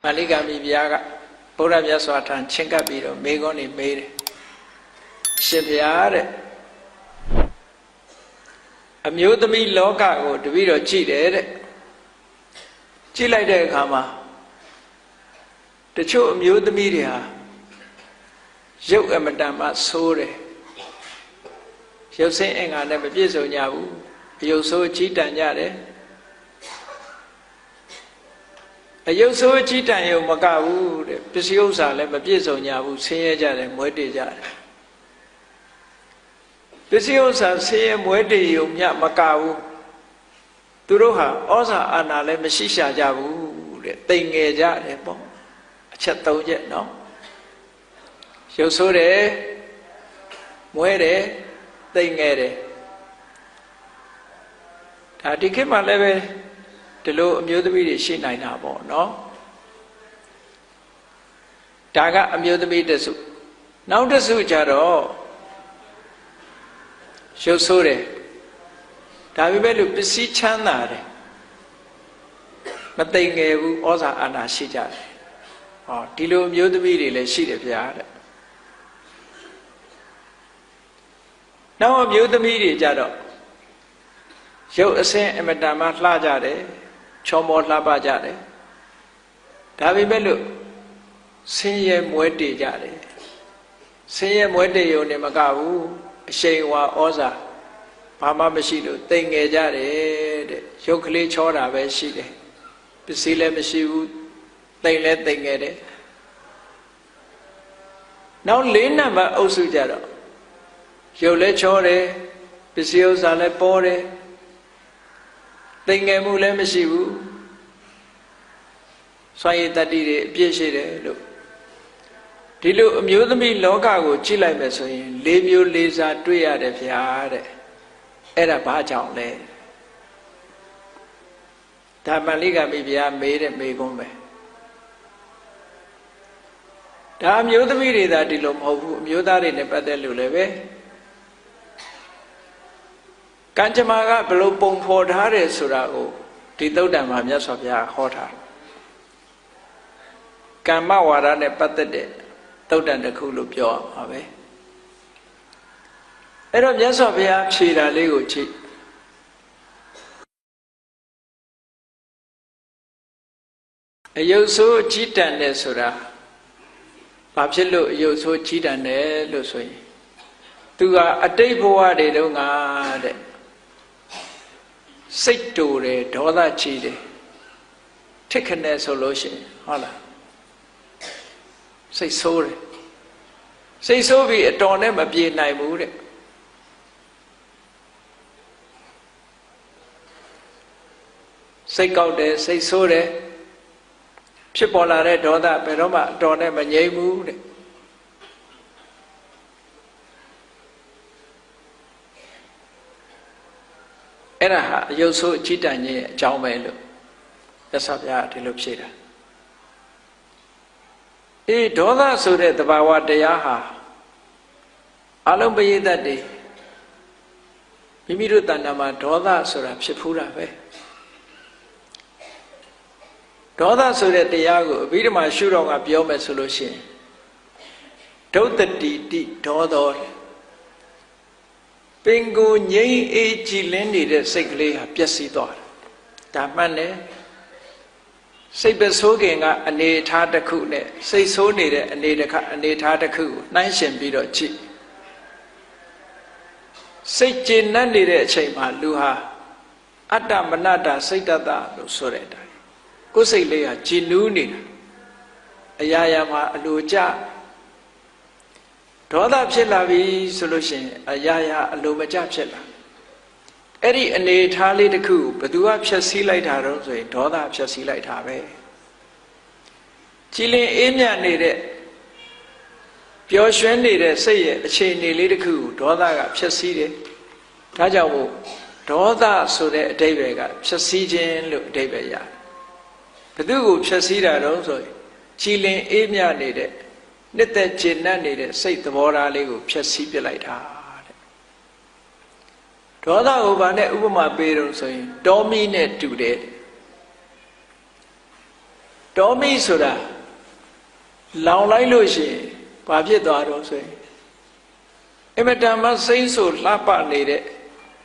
မာလိကာမိဗျာကဗုဒ္ဓမြတ်စွာထံချဉ်ကပ်ပြီးတော့မေခွန်းနေမေးတယ်ရှင်ဗျာတဲ့အမျိုးသမီးလောကကိုတပည့်တော်ကြည့်တယ်တဲ့ကြည့်လိုက်တဲ့အခါမှာတချို့အမျိုးသမီးတွေဟာရုပ်အမတန်မှဆိုးတယ်ရုပ်ဆင်းအင်္ဂါနဲ့မပြည့်စုံကြဘူးအယုတ်ဆိုးကြီးတန်ကြတယ်အယုတ်ဆိုးကြီးတန်ရုံမကဘူးတဲ့ပစ္စည်းဥစ္စာလည်းမပြည့်စုံကြဘူးဆင်းရဲကြတယ်မွဲတေကြတယ်ပစ္စည်းဥစ္စာဆင်းရဲမွဲတေရုံမြမကဘူးသူတို့ဟာဩဇာအာဏာလည်းမရှိရှာကြဘူးတဲ့တိမ်ငယ်ကြတယ်ပေါ့အချက်၃ချက်နော်ရုပ်ဆိုးတယ်မွဲတယ်တိမ်ငယ်တယ်ဒါဒီခေတ်မှာလည်းပဲဒီလိုအမျိုးသမီးတွေရှိနိုင်တာပေါ့နော်ဒါကအမျိုးသမီးတစုနောက်တစုကြတော့ရုပ်ဆိုးတယ်ဒါပေမဲ့လို့ပစ္စည်းချမ်းသာတယ်မတိမ်ငယ်ဘူးဩဇာအာဏာရှိကြတယ်ဟောဒီလိုအမျိုးသမီးတွေလည်းရှိတယ်ဗျာတဲ့နောက်အမျိုးသမီးတွေကြတော့ရုပ်အဆင်းအမတန်မှလှကြတယ်ချောမောလှပကြတယ်ဒါပေမဲ့လို့ဆင်းရဲမွဲတေကြတယ်ဆင်းရဲမွဲတေရုံနဲ့မကဘူးအရှိန်ဝါဩဇာဘာမှမရှိလို့တိမ်ငယ်ကြတယ်တဲ့ရုပ်ကလေးချောတာပဲရှိတယ်ပစ္စည်းလည်းမရှိဘူးတိမ်လည်းတိမ်ငယ်တယ်နောက်၄နံပါတ်အုပ်စုကြတော့ရုပ်လည်းချောတယ်ပစ္စည်းဥစ္စာလည်းပေါ်တယ်တိမ်ငယ်မှုလည်းမရှိဘူးစွမ်းရည်တတ္တိတွေအပြည့်ရှိတယ်လို့ဒီလိုအမျိုးသမီးလောကကိုကြည့်လိုက်မယ်ဆိုရင်၄မျိုး၄စားတွေ့ရတယ်ဗျာတဲ့အဲ့ဒါဘာကြောင့်လဲဒါမာလိကာမိဗျာမေးတဲ့မေးခွန်းပဲဒါအမျိုးသမီးတွေသာဒီလိုမဟုတ်ဘူးအမျိုးသားတွေနဲ့ပတ်သက်လို့လည်းပဲကံကြမ္မာကဘယ်လိုပုံဖော်ထားတယ်ဆိုတာကိုဒီသုတ်တံမှာမြတ်စွာဘုရားဟောထားကမ္မဝါဒနဲ့ပတ်သက်တဲ့သုတ်တံတစ်ခုလို့ပြောရမှာပဲအဲ့တော့မြတ်စွာဘုရားဖြေတာလေးကိုကြည့်အယုတ်ဆိုးကြီးတန်တယ်ဆိုတာဘာဖြစ်လို့အယုတ်ဆိုးကြီးတန်တယ်လို့ဆိုရင်သူကအတိတ်ဘဝတွေတုန်းကတဲ့စိတ်တူတယ်ဒေါသကြီးတယ်ထစ်ခနဲ့ဆိုလို့ရှိရင်ဟုတ်လားစိတ်ဆိုးတယ်စိတ်ဆိုးပြီးအတော်နဲ့မပြေနိုင်ဘူးတဲ့စိတ်ကောက်တယ်စိတ်ဆိုးတယ်ဖြစ်ပေါ်လာတဲ့ဒေါသဘယ်တော့မှအတော်နဲ့မငြိမ်းဘူးတဲ့အဲ့ဒါဟာအယုတ်ဆိုးအကြီးတန်းကြီးရဲ့အကြောင်းပဲလို့မြတ်စွာဘုရားဒီလိုဖြေတာအေးဒေါသဆိုတဲ့သဘာဝတရားဟာအလုံးပရိသတ်တွေမိမိတို့တဏ္ဍာမှာဒေါသဆိုတာဖြစ်ဖူးတာပဲဒေါသဆိုတဲ့တရားကိုအဘိဓမ္မာရှုတော်ကပြောမယ်ဆိုလို့ရှိရင်ဒုတ္တတိတိဒေါသောပင်ကိုငြိမ်းအေးကြည်လင်းနေတဲ့စိတ်ကလေးဟာပျက်စီးသွားတာဒါမှန်တယ်စိတ်ပစိုးခင်ကအနေထားတစ်ခုနဲ့စိတ်ဆိုးနေတဲ့အနေထားတစ်ခုကိုနှိုင်းယှဉ်ပြီးတော့ကြည့်စိတ်ကျေနပ်နေတဲ့အချိန်မှာလူဟာအတ္တမနတစိတ်တတလို့ဆိုတဲ့အတိုင်းကိုယ်စိတ်လေးဟာကြည်နူးနေတာအရာရာမှာအလိုကျဒေါသဖြစ်လာပြီဆိုလို့ရှိရင်အရာရာအလိုမကျဖြစ်လာအဲ့ဒီအနေထားလေးတစ်ခုဘယ်သူကဖြည့်ဆည်းလိုက်တာတော့ဆိုရင်ဒေါသဖြည့်ဆည်းလိုက်တာပဲကြည်လင်အေးမြနေတဲ့ပျော်ရွှင်နေတဲ့စိတ်ရဲ့အခြေအနေလေးတစ်ခုကိုဒေါသကဖြည့်ဆည်းတယ်ဒါကြောင့်မို့ဒေါသဆိုတဲ့အဓိပ္ပာယ်ကဖြည့်ဆည်းခြင်းလို့အဓိပ္ပာယ်ရတယ်ဘယ်သူကိုဖြည့်ဆည်းတာတော့ဆိုရင်ကြည်လင်အေးမြနေတဲ့နှစ်သက်ကျေနပ်နေတဲ့စိတ်သဘောထားလေးကိုဖြည့်ဆည်းပြလိုက်တာတဲ့ဒေါသကိုဘာနဲ့ဥပမာပေးတော့ဆိုရင်တောမီးနဲ့တူတယ် ဒေါမိဆိုတာလောင်လိုက်လို့ရှိရင်ဘာဖြစ်သွားတော့ဆိုရင်အမတန်မှစိမ့်ဆိုလှပနေတဲ့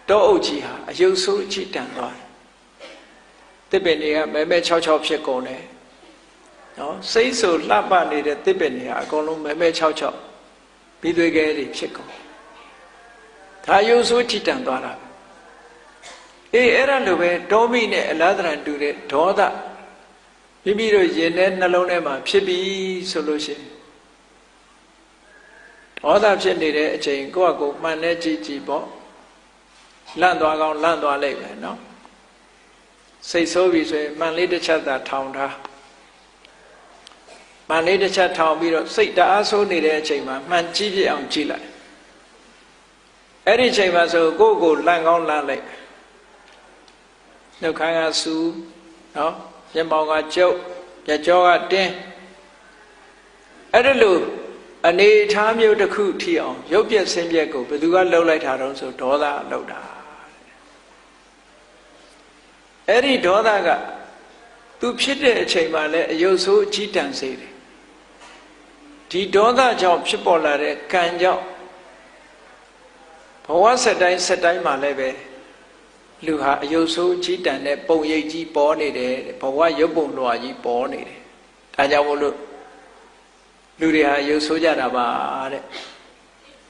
တောအုပ်ကြီးဟာအယုတ်ဆိုးအချိတန်သွားတယ်တစ်ပင်တွေကမဲမဲ၆၆ဖြစ်ကုန်တယ်နော်စိမ့်ဆိုလှပနေတဲ့တစ်ပင်တွေဟာအကုန်လုံးမဲမဲ၆၆ပြီးသွေးခဲတွေဖြစ်ကုန်ဒါအယုတ်ဆိုးအချိတန်သွားတာအဲ့ဒါလိုပဲဒေါမိနဲ့အလားတရံတူတဲ့ဒေါသမိမိတို့ရင်ထဲနှလုံးထဲမှာဖြစ်ပြီဆိုလို့ရှိရင်ဒေါသဖြစ်နေတဲ့အချိန်ကိုယ့်အကိုမှန်နဲ့ကြည့်ကြည့်ပေါ့လန့်သွားကောင်းလန့်သွားလိမ့်မယ်နော်စိတ်ဆိုးပြီဆိုရင်မှန်လေးတစ်ချက်သာထောင်ထားမှန်လေးတစ်ချက်ထောင်ပြီးတော့စိတ်တအားဆိုးနေတဲ့အချိန်မှာမှန်ကြည့်ပြအောင်ကြည့်လိုက်အဲ့ဒီအချိန်မှာဆိုကိုယ့်ကိုလန့်ကောင်းလန့်လိုက်နှုတ်ခမ်းကစူးနော်မျက်မှောင်ကကျုပ်မျက်ကြောကတင်းအဲ့ဒါလို့အနေထားမျိုးတစ်ခုထီအောင်ရုပ်ပြက်ဆင်းပြက်ကိုဘယ်သူကလှုပ်လိုက်တာတော့ဆိုဒေါသလှုပ်တာအဲ့ဒီဒေါသကသူဖြစ်တဲ့အချိန်မှာလည်းအယုတ်ဆိုးအကြီးတန်းစေတယ်ဒီဒေါသကြောင့်ဖြစ်ပေါ်လာတဲ့ကံကြောင့်ဘဝဆက်တိုင်းဆက်တိုင်းမှာလည်းပဲလူဟာအယုတ်ဆိုးအကြီးတန်းတဲ့ပုံရိပ်ကြီးပေါ်နေတယ်ဘဝရုပ်ပုံလွှာကြီးပေါ်နေတယ်ဒါကြောင့်မို့လို့လူတွေဟာရုပ်ဆိုးကြတာပါတဲ့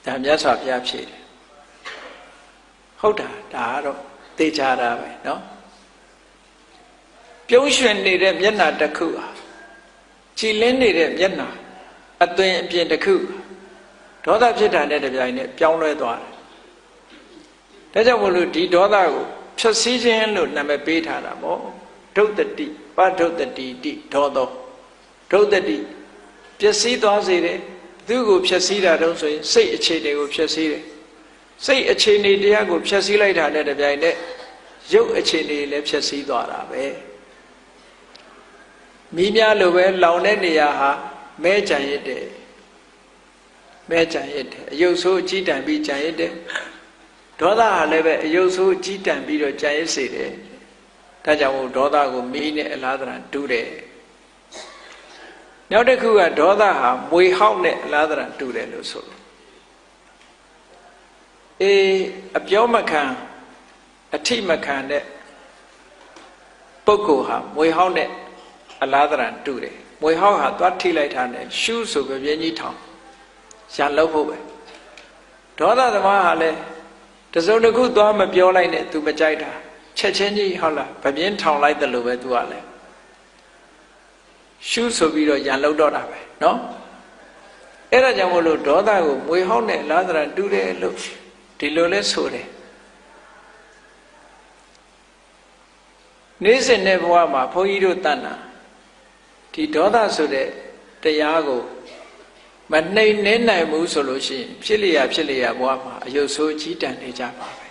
ဒါမြတ်စွာဘုရားဖြေတယ်ဟုတ်တာဒါကတော့သိကြတာပဲเนาะပြုံးရွှင်နေတဲ့မျက်နှာတစ်ခုဟာကြည်လင်းနေတဲ့မျက်နှာအသွင်အပြင်တစ်ခုဒေါသဖြစ်တာနဲ့တပြိုင်နက်ပြောင်းလဲသွားတယ်ဒါကြောင့်မို့လို့ဒီဒေါသကိုဖြတ်စည်းခြင်းလို့နာမည်ပေးထားတာပေါ့ဒုတ်တတိပဒုတ်တတိတိဒေါသောဒုတ်တတိပျက်စီးသွားစေတယ်သူ့ကိုဖျက်ဆီးတာတော့ဆိုရင်စိတ်အခြေအနေကိုဖျက်ဆီးတယ်စိတ်အခြေအနေတရားကိုဖျက်ဆီးလိုက်တာနဲ့တပြိုင်နက်ရုပ်အခြေအနေလည်းဖျက်ဆီးသွားတာပဲမိများလိုပဲလောင်တဲ့နေရာဟာမဲကြံရစ်တယ်မဲကြံရစ်တယ်အယုတ်ဆိုးအကြီးတန်ပြီးကြံရစ်တယ်ဒေါသဟာလည်းပဲအယုတ်ဆိုးအကြီးတန်ပြီးတော့ကြံရစ်စေတယ်ဒါကြောင့်မို့ဒေါသကိုမီးနဲ့အလားတရံတူးတယ်နောက်တစ်ခုကဒေါသဟာမွေဟောက်နဲ့အလားတရံတူတယ်လို့ဆိုလို့အပြောမခံအထိမခံတဲ့ပုဂ္ဂိုလ်ဟာမွေဟောက်နဲ့အလားတရံတူတယ်မွေဟောက်ဟာသွားထိလိုက်တာနဲ့ရှူးဆိုပြင်းကြီးထောင်ရန်လို့ဖို့ပဲဒေါသသမားဟာလည်းတစုံတစ်ခုသွားမပြောလိုက်နဲ့ तू မကြိုက်တာချက်ချင်းကြီးဟုတ်လားပြင်းထောင်လိုက်တယ်လို့ပဲ तू ကလည်းရှုဆိုပြီးတော့ရန်လောက်တော့တာပဲเนาะအဲ့ဒါကြောင့်မို့လို့ဒေါသကိုမွေဟောက်နဲ့လားသရတူတယ်လို့ဒီလိုလဲဆိုတယ်နေ့စဉ်တဲ့ဘဝမှာဘုန်းကြီးတို့တဏ္ဍာဒီဒေါသဆိုတဲ့တရားကိုမနှိမ်နှင်းနိုင်ဘူးဆိုလို့ရှိရင်ဖြစ်လျာဘဝမှာအယုတ်ဆိုးကြီးတန်နေကြပါပဲ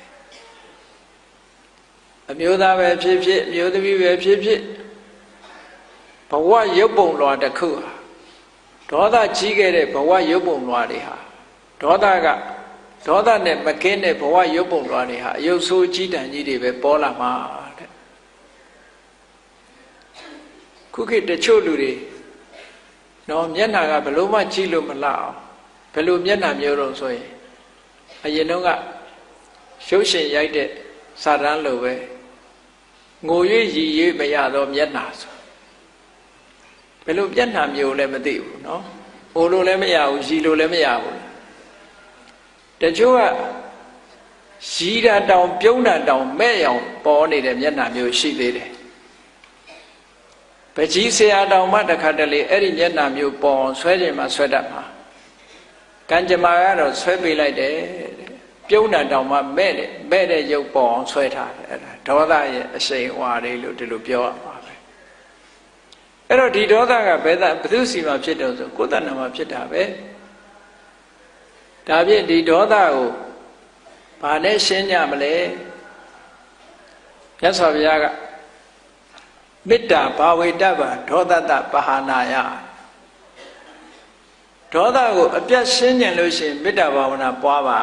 အမျိုးသားပဲဖြစ်ဖြစ်အမျိုးသမီးပဲဖြစ်ဖြစ်ဘဝရုပ်ပုံလွှာတစ်ခုဟာဒေါသကြီးခဲ့တဲ့ဘဝရုပ်ပုံလွှာတွေဟာဒေါသနဲ့မကင်းတဲ့ဘဝရုပ်ပုံလွှာတွေဟာအယုတ်ဆိုးကြီးတန်ကြီးတွေပဲပေါ်လာမှာတဲ့ခုခေတ်တချို့လူတွေနော်မျက်နှာကဘယ်လို့မှကြည့်လို့မလှအောင်ဘယ်လိုမျက်နှာမျိုးတော့ဆိုရင်အရင်တော့ကရုပ်ရှင်ရိုက်တဲ့စာတန်းလိုပဲငို၍ရည်၍မရတော့မျက်နှာဆိုဘယ်လိုမျက်နှာမျိုးလဲမသိဘူးเนาะဟိုလိုလည်းမရဘူးရည်လိုလည်းမရဘူးတချို့ကရည်တာတောင်ပြုံးတာတောင်မဲ့အောင်ပေါ်နေတဲ့မျက်နှာမျိုးရှိသေးတယ်ပကြီးဆရာတောင်မှတခါတလေအဲ့ဒီမျက်နှာမျိုးပေါ်ဆွဲခြင်းမှဆွဲတတ်မှာကံကြမ္မာကတော့ဆွဲပေးလိုက်တယ်ပြုံးတာတောင်မှမဲ့တဲ့ရုပ်ပေါ်အောင်ဆွဲထားတယ်အဲ့ဒါဒေါသရဲ့အရှိန်အဝါတွေလို့ဒီလိုပြောရမှာပဲအဲ့တော့ဒီဒေါသကဘယ်သူစီမှာဖြစ်တော့ဆိုကိုယ်တဏ္ဍာမှာဖြစ်တာပဲဒါဖြင့်ဒီဒေါသကိုဘာနဲ့ရှင်းကြမလဲမြတ်စွာဘုရားကမေတ္တာဘာဝေတ္တဗဒေါသတပဟာနာယဒေါသကိုအပြတ်ရှင်းကျင်လို့ရှိရင်မေတ္တာဘာဝနာပွားပါ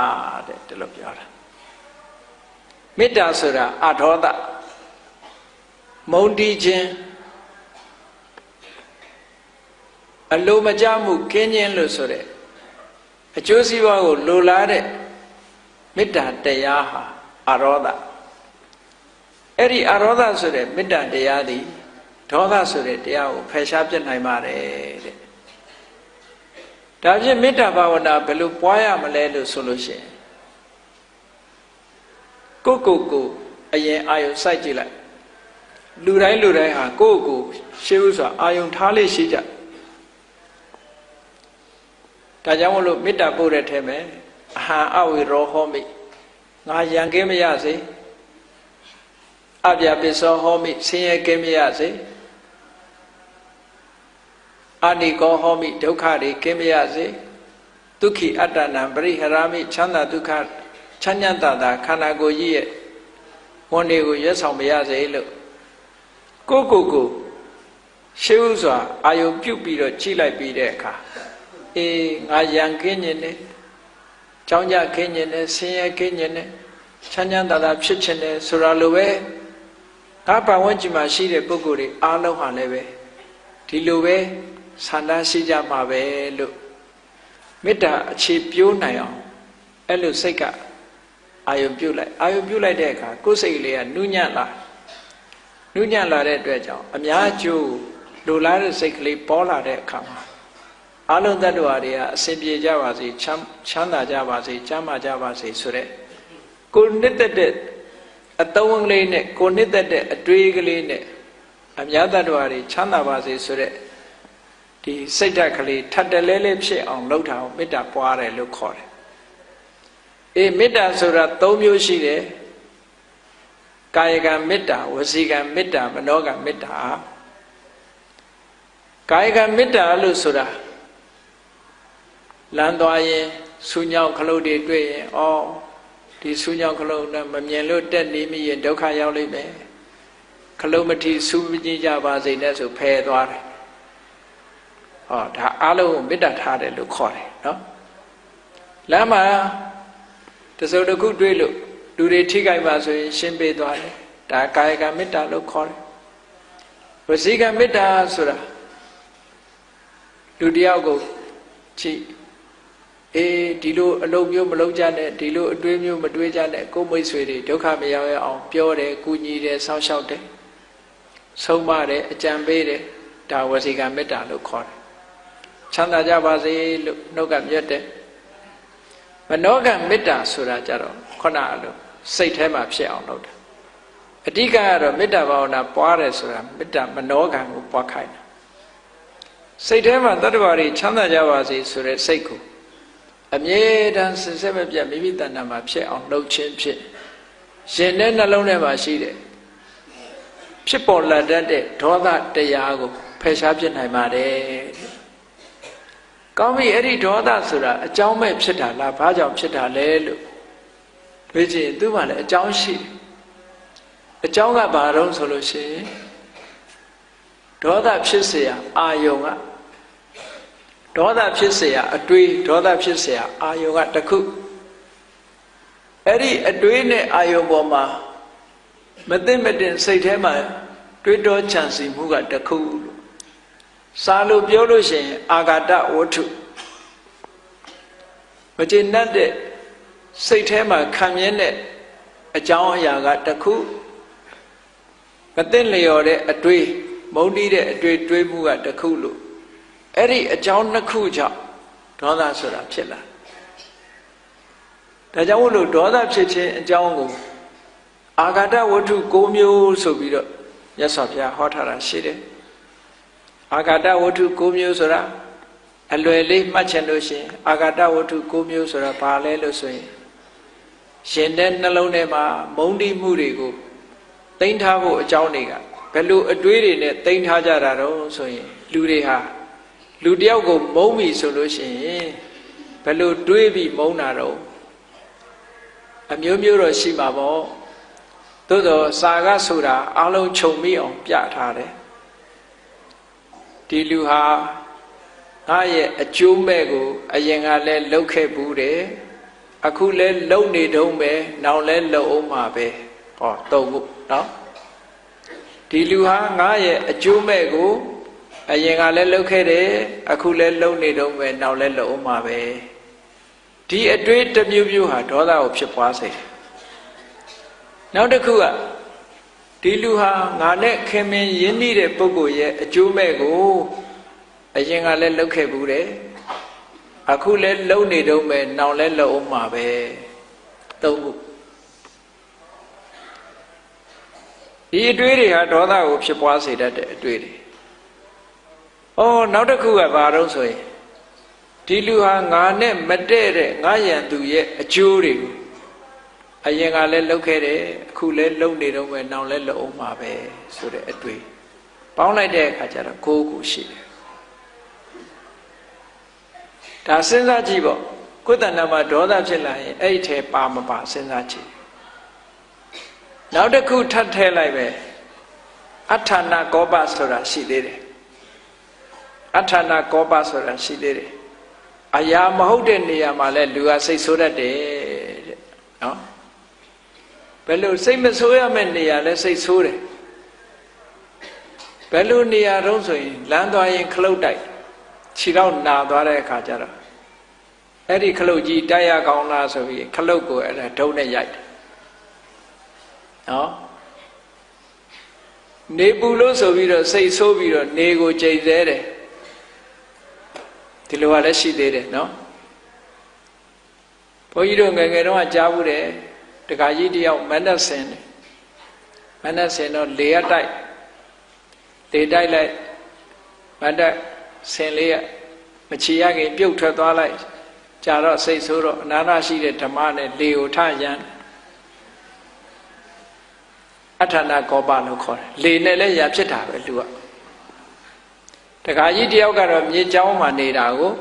တဲ့ဒီလိုပြောတာမေတ္တာဆိုတာအဒေါသမုန်းတီးခြင်း အလိုမကျမှုကင်းခြင်းလို့ဆိုတဲ့အကျိုးစီးပွားကိုလိုလားတဲ့မေတ္တာတရားဟာအာရောဓအဲ့ဒီအာရောဓဆိုတဲ့မေတ္တာတရားသည်ဒေါသဆိုတဲ့တရားကိုဖယ်ရှားပြစ်နိုင်ပါတယ်တဲ့ဒါဖြင့်မေတ္တာဘာဝနာဘယ်လိုပွားရမလဲလို့ဆိုလို့ရှိရင်ကိုအရင်အာယုံစိုက်ကြည့်လိုက်လူတိုင်းဟာကိုရှေးဥစွာအာယုံထားလေးရှိကြဒါကြောင့်မလို့မေတ္တာပို့တဲ့ထဲမှာအဟံအဝိရောဟောမိငါရန်ကင်းမရစေအပြပိသောဟောမိဆင်းရဲကင်းမရစေအာနိကောဟောမိဒုက္ခတွေကင်းမရစေဒုက္ခိအတ္တနံပရိဟရာမိချမ်းသာဒုက္ခချမ်းသာတာခန္ဓာကိုယ်ကြီးရဲ့ဝန်တွေကိုရွတ်ဆောင်မရစေလို့ကိုရှေးဥစွာအာယုံပြုတ်ပြီးတော့ကြည့်လိုက်ပြီးတဲ့အခါငါရန်ကင်းခြင်းနဲ့ကြောင်းကြခင်းခြင်းနဲ့ဆင်းရဲခင်းခြင်းနဲ့ချမ်းသာတာဖြစ်ခြင်းနဲ့ဆိုတာလိုပဲငါပတ်ဝန်းကျင်မှာရှိတဲ့ပုဂ္ဂိုလ်တွေအားလုံးဟာလည်းပဲဒီလိုပဲဆန္ဒရှိကြမှာပဲလို့မေတ္တာအခြေပြိုးနိုင်အောင်အဲ့လိုစိတ်ကအာယုံပြုတ်လိုက်တဲ့အခါကိုယ်စိတ်လေးကနူးညံ့လာတဲ့အတွက်ကြောင့်အများကျိုးလိုလားတဲ့စိတ်ကလေးပေါ်လာတဲ့အခါမှာအလုံးတ attva တွေကအစဉ်ပြေကြပါစေချမ်းသာကြပါစေကျမ်းမာကြပါစေဆိုတဲ့ကိုနှစ်သက်တဲ့အသုံးကလေးနဲ့ကိုနှစ်သက်တဲ့အတွေးကလေးနဲ့အများတ attva တွေချမ်းသာပါစေဆိုတဲ့ဒီစိတ်ဓာတ်ကလေးထပ်တလဲလဲဖြစ်အောင်လုပ်တာကိုမေတ္တာပွားတယ်လို့ခေါ်တယ်မေတ္တာဆိုတာ၃မျိုးရှိတယ်ကာယကံမေတ္တာဝစီကံမေတ္တာမနောကံမေတ္တာကာယကံမေတ္တာလို့ဆိုတာလမ်းသွားရင်ဆူညောင်းခလုတ်တွေတွေ့ရင်ဒီဆူညောင်းခလုတ်နဲ့မမြင်လို့တက်နေမိရင်ဒုက္ခရောက်လိမ့်မယ်ခလုတ်မထီဆူမကြည့်ကြပါစေနဲ့ဆိုဖယ်သွားတယ်ဒါအလုံးကိုမေတ္တာထားတယ်လို့ခေါ်တယ်နော်လမ်းမှာတစုံတစ်ခုတွေ့လို့လူတွေထိခိုက်ပါဆိုရင်ရှင်းပေးသွားတယ်ဒါကာယကံမေတ္တာလို့ခေါ်တယ်ဝစီကံမေတ္တာဆိုတာလူတယောက်ကိုကြည့်ဒီလိုအလုပ်မျိုးမလုပ်ကြနဲ့ဒီလိုအတွေးမျိုးမတွေးကြနဲ့ကိုယ်မိတ်ဆွေတွေဒုက္ခမရောက်ရအောင်ပြောတယ်ကူညီတယ်စောင့်ရှောက်တယ်ဆုံးမတယ်အကြံပေးတယ်ဒါဝစီကံမေတ္တာလို့ခေါ်တယ်ချမ်းသာကြပါစေလို့နှုတ်ကမြတ်တယ်မနောကမေတ္တာဆိုတာကြတော့ခုနအလိုစိတ်ထဲမှာဖြစ်အောင်လုပ်တာအဓိကကတော့မေတ္တာဘာဝနာပွားတယ်ဆိုတာမေတ္တာမနောကံကိုပွားခိုင်းတာစိတ်ထဲမှာတတ္တဝါတွေချမ်းသာကြပါစေဆိုတဲ့စိတ်ကိုအမြဲတမ်းစင်စစ်မပြတ်မိမိတဏ္ဍာမှာဖြစ်အောင်လုပ်ခြင်းဖြစ်ရှင်တဲ့နှလုံးထဲမှာရှိတဲ့ဖြစ်ပေါ်လာတတ်တဲ့ဒေါသတရားကိုဖယ်ရှားပြစ်နိုင်ပါတယ်ကောင်းပြီအဲ့ဒီဒေါသဆိုတာအကြောင်းမဲ့ဖြစ်တာလားဘာကြောင့်ဖြစ်တာလဲလို့တွေးကြည့်သူ့မှာလည်းအကြောင်းရှိတယ်အကြောင်းကဘာတော့ဆိုလို့ရှိရင်ဒေါသဖြစ်เสียအာယုံကဒေါသဖြစ်เสียအတွေးဒေါသဖြစ်เสียအာယုံကတစ်ခုအဲ့ဒီအတွေးနဲ့အာယုံပေါ်မှာမသိမတင်စိတ်ထဲမှာတွေးတောချန်စီမှုကတစ်ခုစာလို့ပြောလို့ရှိရင်အာဂတဝတ္ထုမကျေနပ်တဲ့စိတ်ထဲမှာခံမြင်တဲ့အကြောင်းအရာကတစ်ခုမသိလျော်တဲ့အတွေးမုန်းတီးတဲ့အတွေးတွေးမှုကတစ်ခုလို့အဲ့ဒီအကြောင်းနှစ်ခုကြောင့်ဒေါသဆိုတာဖြစ်လာဒါကြောင့်မို့လို့ဒေါသဖြစ်ခြင်းအကြောင်းကိုအာဂတဝတ္ထု၉မျိုးဆိုပြီးတော့မြတ်စွာဘုရားဟောထားတာရှိတယ်အာဂတဝတ္ထု၉မျိုးဆိုတာအလွယ်လေးမှတ်ချင်လို့ရှိရင်အာဂတဝတ္ထု၉မျိုးဆိုတာဘာလဲလို့ဆိုရင်ရှင်တဲ့နှလုံးထဲမှာမုန်းတီးမှုတွေကိုသိမ်းထားဖို့အကြောင်းတွေကဘယ်လိုအတွေးတွေနဲ့သိမ်းထားကြတာတော့ဆိုရင်လူတွေဟာလူတယောက်ကိုမုန်းပြီဆိုလို့ရှိရင်ဘယ်လိုတွေးပြီးမုန်းတာတော့အမျိုးမျိုးတော့ရှိမှာပေါ့သို့တော့စာကဆိုတာအလုံးခြုံမိအောင်ပြထားတယ်ဒီလူဟာငါရဲ့အကျိုးမဲ့ကိုအရင်ကလည်းလှုပ်ခဲ့ဘူးတယ်အခုလည်းလှုပ်နေတုံးပဲနောက်လည်းလှုပ်အောင်မှာပဲသုံးခုနော်ဒီလူဟာငါရဲ့အကျိုးမဲ့ကို အရင်ကလည်းလှုပ်ခဲ့တယ်အခုလည်းလှုပ်နေတော့ပဲနောက်လည်းလှုပ်အောင်မှာပဲဒီအတွေ့တစ်မျိုးမျိုးဟာဒေါသကိုဖြစ်ပွားစေတယ်နောက်တစ်ခုကဒီလူဟာငါနဲ့ခင်မင်ရင်းနှီးတဲ့ပုဂ္ဂိုလ်ရဲ့အကျိုးမဲ့ကိုအရင်ကလည်းလှုပ်ခဲ့ဘူးတယ်အခုလည်းလှုပ်နေတော့ပဲနောက်လည်းလှုပ်အောင်မှာပဲသုံးခုဒီအတွေ့တွေဟာဒေါသကိုဖြစ်ပွားစေတတ်တဲ့အတွေ့တွေနောက်တစ်ခုကဘာလို့ဆိုရင်ဒီလူဟာငါနဲ့မတည့်တဲ့ငါရန်သူရဲ့အကျိုးတွေကိုအရင်ကလည်းလှုပ်ခဲ့တယ်အခုလည်းလှုပ်နေတော့ပဲနောက်လည်းလှုပ်အောင်မှာပဲဆိုတဲ့အတွေ့ပေါင်းလိုက်တဲ့အခါကျတော့ကိုယ်ကိုရှိတယ်ဒါစဉ်းစားကြည့်ပေါ့ကိုယ်တဏ္ဍာမှာဒေါသဖြစ်လာရင်အဲ့ဒီထဲပါမပါစဉ်းစားကြည့်နောက်တစ်ခုထပ်ထည့်လိုက်ပဲအဋ္ဌာဏကောပဆိုတာရှိသေးတယ်အဋ္ဌာဏကောပဆိုတာရှိသေးတယ်အရာမဟုတ်တဲ့နေရာမှာလဲလူကစိတ်ဆိုးတတ်တယ်တဲ့နော်ဘယ်လိုစိတ်မဆိုးရမယ့်နေရာလဲစိတ်ဆိုးတယ်ဘယ်လိုနေရာတုံးဆိုရင်လမ်းသွားရင်ခလုတ်တိုက်ခြေတော့နာသွားတဲ့အခါကျတော့အဲ့ဒီခလုတ်ကြီးတိုက်ရကောင်းလားဆိုပြီးခလုတ်ကိုအဲ့ဒါဒုံနဲ့ရိုက်တယ်နော်နေပူလို့ဆိုပြီးတော့စိတ်ဆိုးပြီးတော့နေကိုကြိတ်သေးတယ်ဒီလိုကလည်းရှိသေးတယ်နော်ဘုန်းကြီးတို့ငယ်ငယ်တုန်းကကြားဘူးတယ်တခါကြီးတယောက်မနက်ဆင်တယ်မနက်ဆင်တော့လေရတိုက်လေတိုက်လိုက်မနက်ဆင်လေးကမချီရခင်ပြုတ်ထွက်သွားလိုက်ကြာတော့စိတ်ဆိုးတော့အနာရရှိတဲ့ဓမ္မနဲ့လေကိုထရန်အဋ္ဌာဏကောပလို့ခေါ်တယ်လေနဲ့လည်းရာဖြစ်တာပဲလူကတခါကြီးတယောက်ကတော့မြေကျောင်းမှာနေတာကို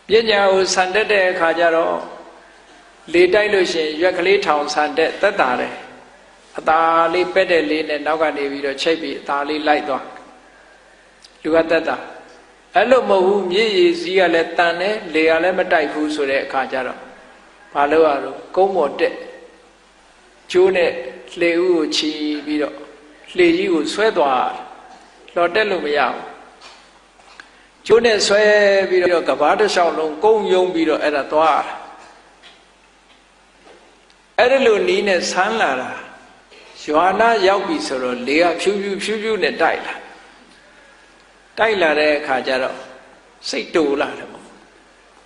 ပညာကိုဆန်တက်တဲ့အခါကျတော့လေတိုက်လို့ရှိရင်ရွက်ကလေးထောင်ဆန်တက်သက်တာတယ်အသာလေးပက်တဲ့လေးနဲ့နောက်ကနေပြီးတော့ချိတ်ပြီးအသာလေးလိုက်သွားလူကသက်တာအဲ့လိုမဟုတ်ဘူးမြေရည်စီးကလည်းတန်တယ်လေကလည်းမတိုက်ဘူးဆိုတဲ့အခါကျတော့ဘာလို့ရတော့ကုန်းပေါ်တက်ကျိုးနဲ့လှေဥကိုချီပြီးတော့လှေကြီးကိုဆွဲသွားလော်တက်လို့မရဘူးကျိုးနဲ့ဆွဲပြီးတော့ကဘာတစ်လျှောက်လုံးကုန်းယုံပြီးတော့အဲ့ဒါသွားအဲ့ဒီလိုနီးနဲ့ဆန်းလာတာရွာနာရောက်ပြီဆိုတော့လေကဖြူဖြူနဲ့တိုက်လာတဲ့အခါကျတော့စိတ်တူလာတယ်ပေါ့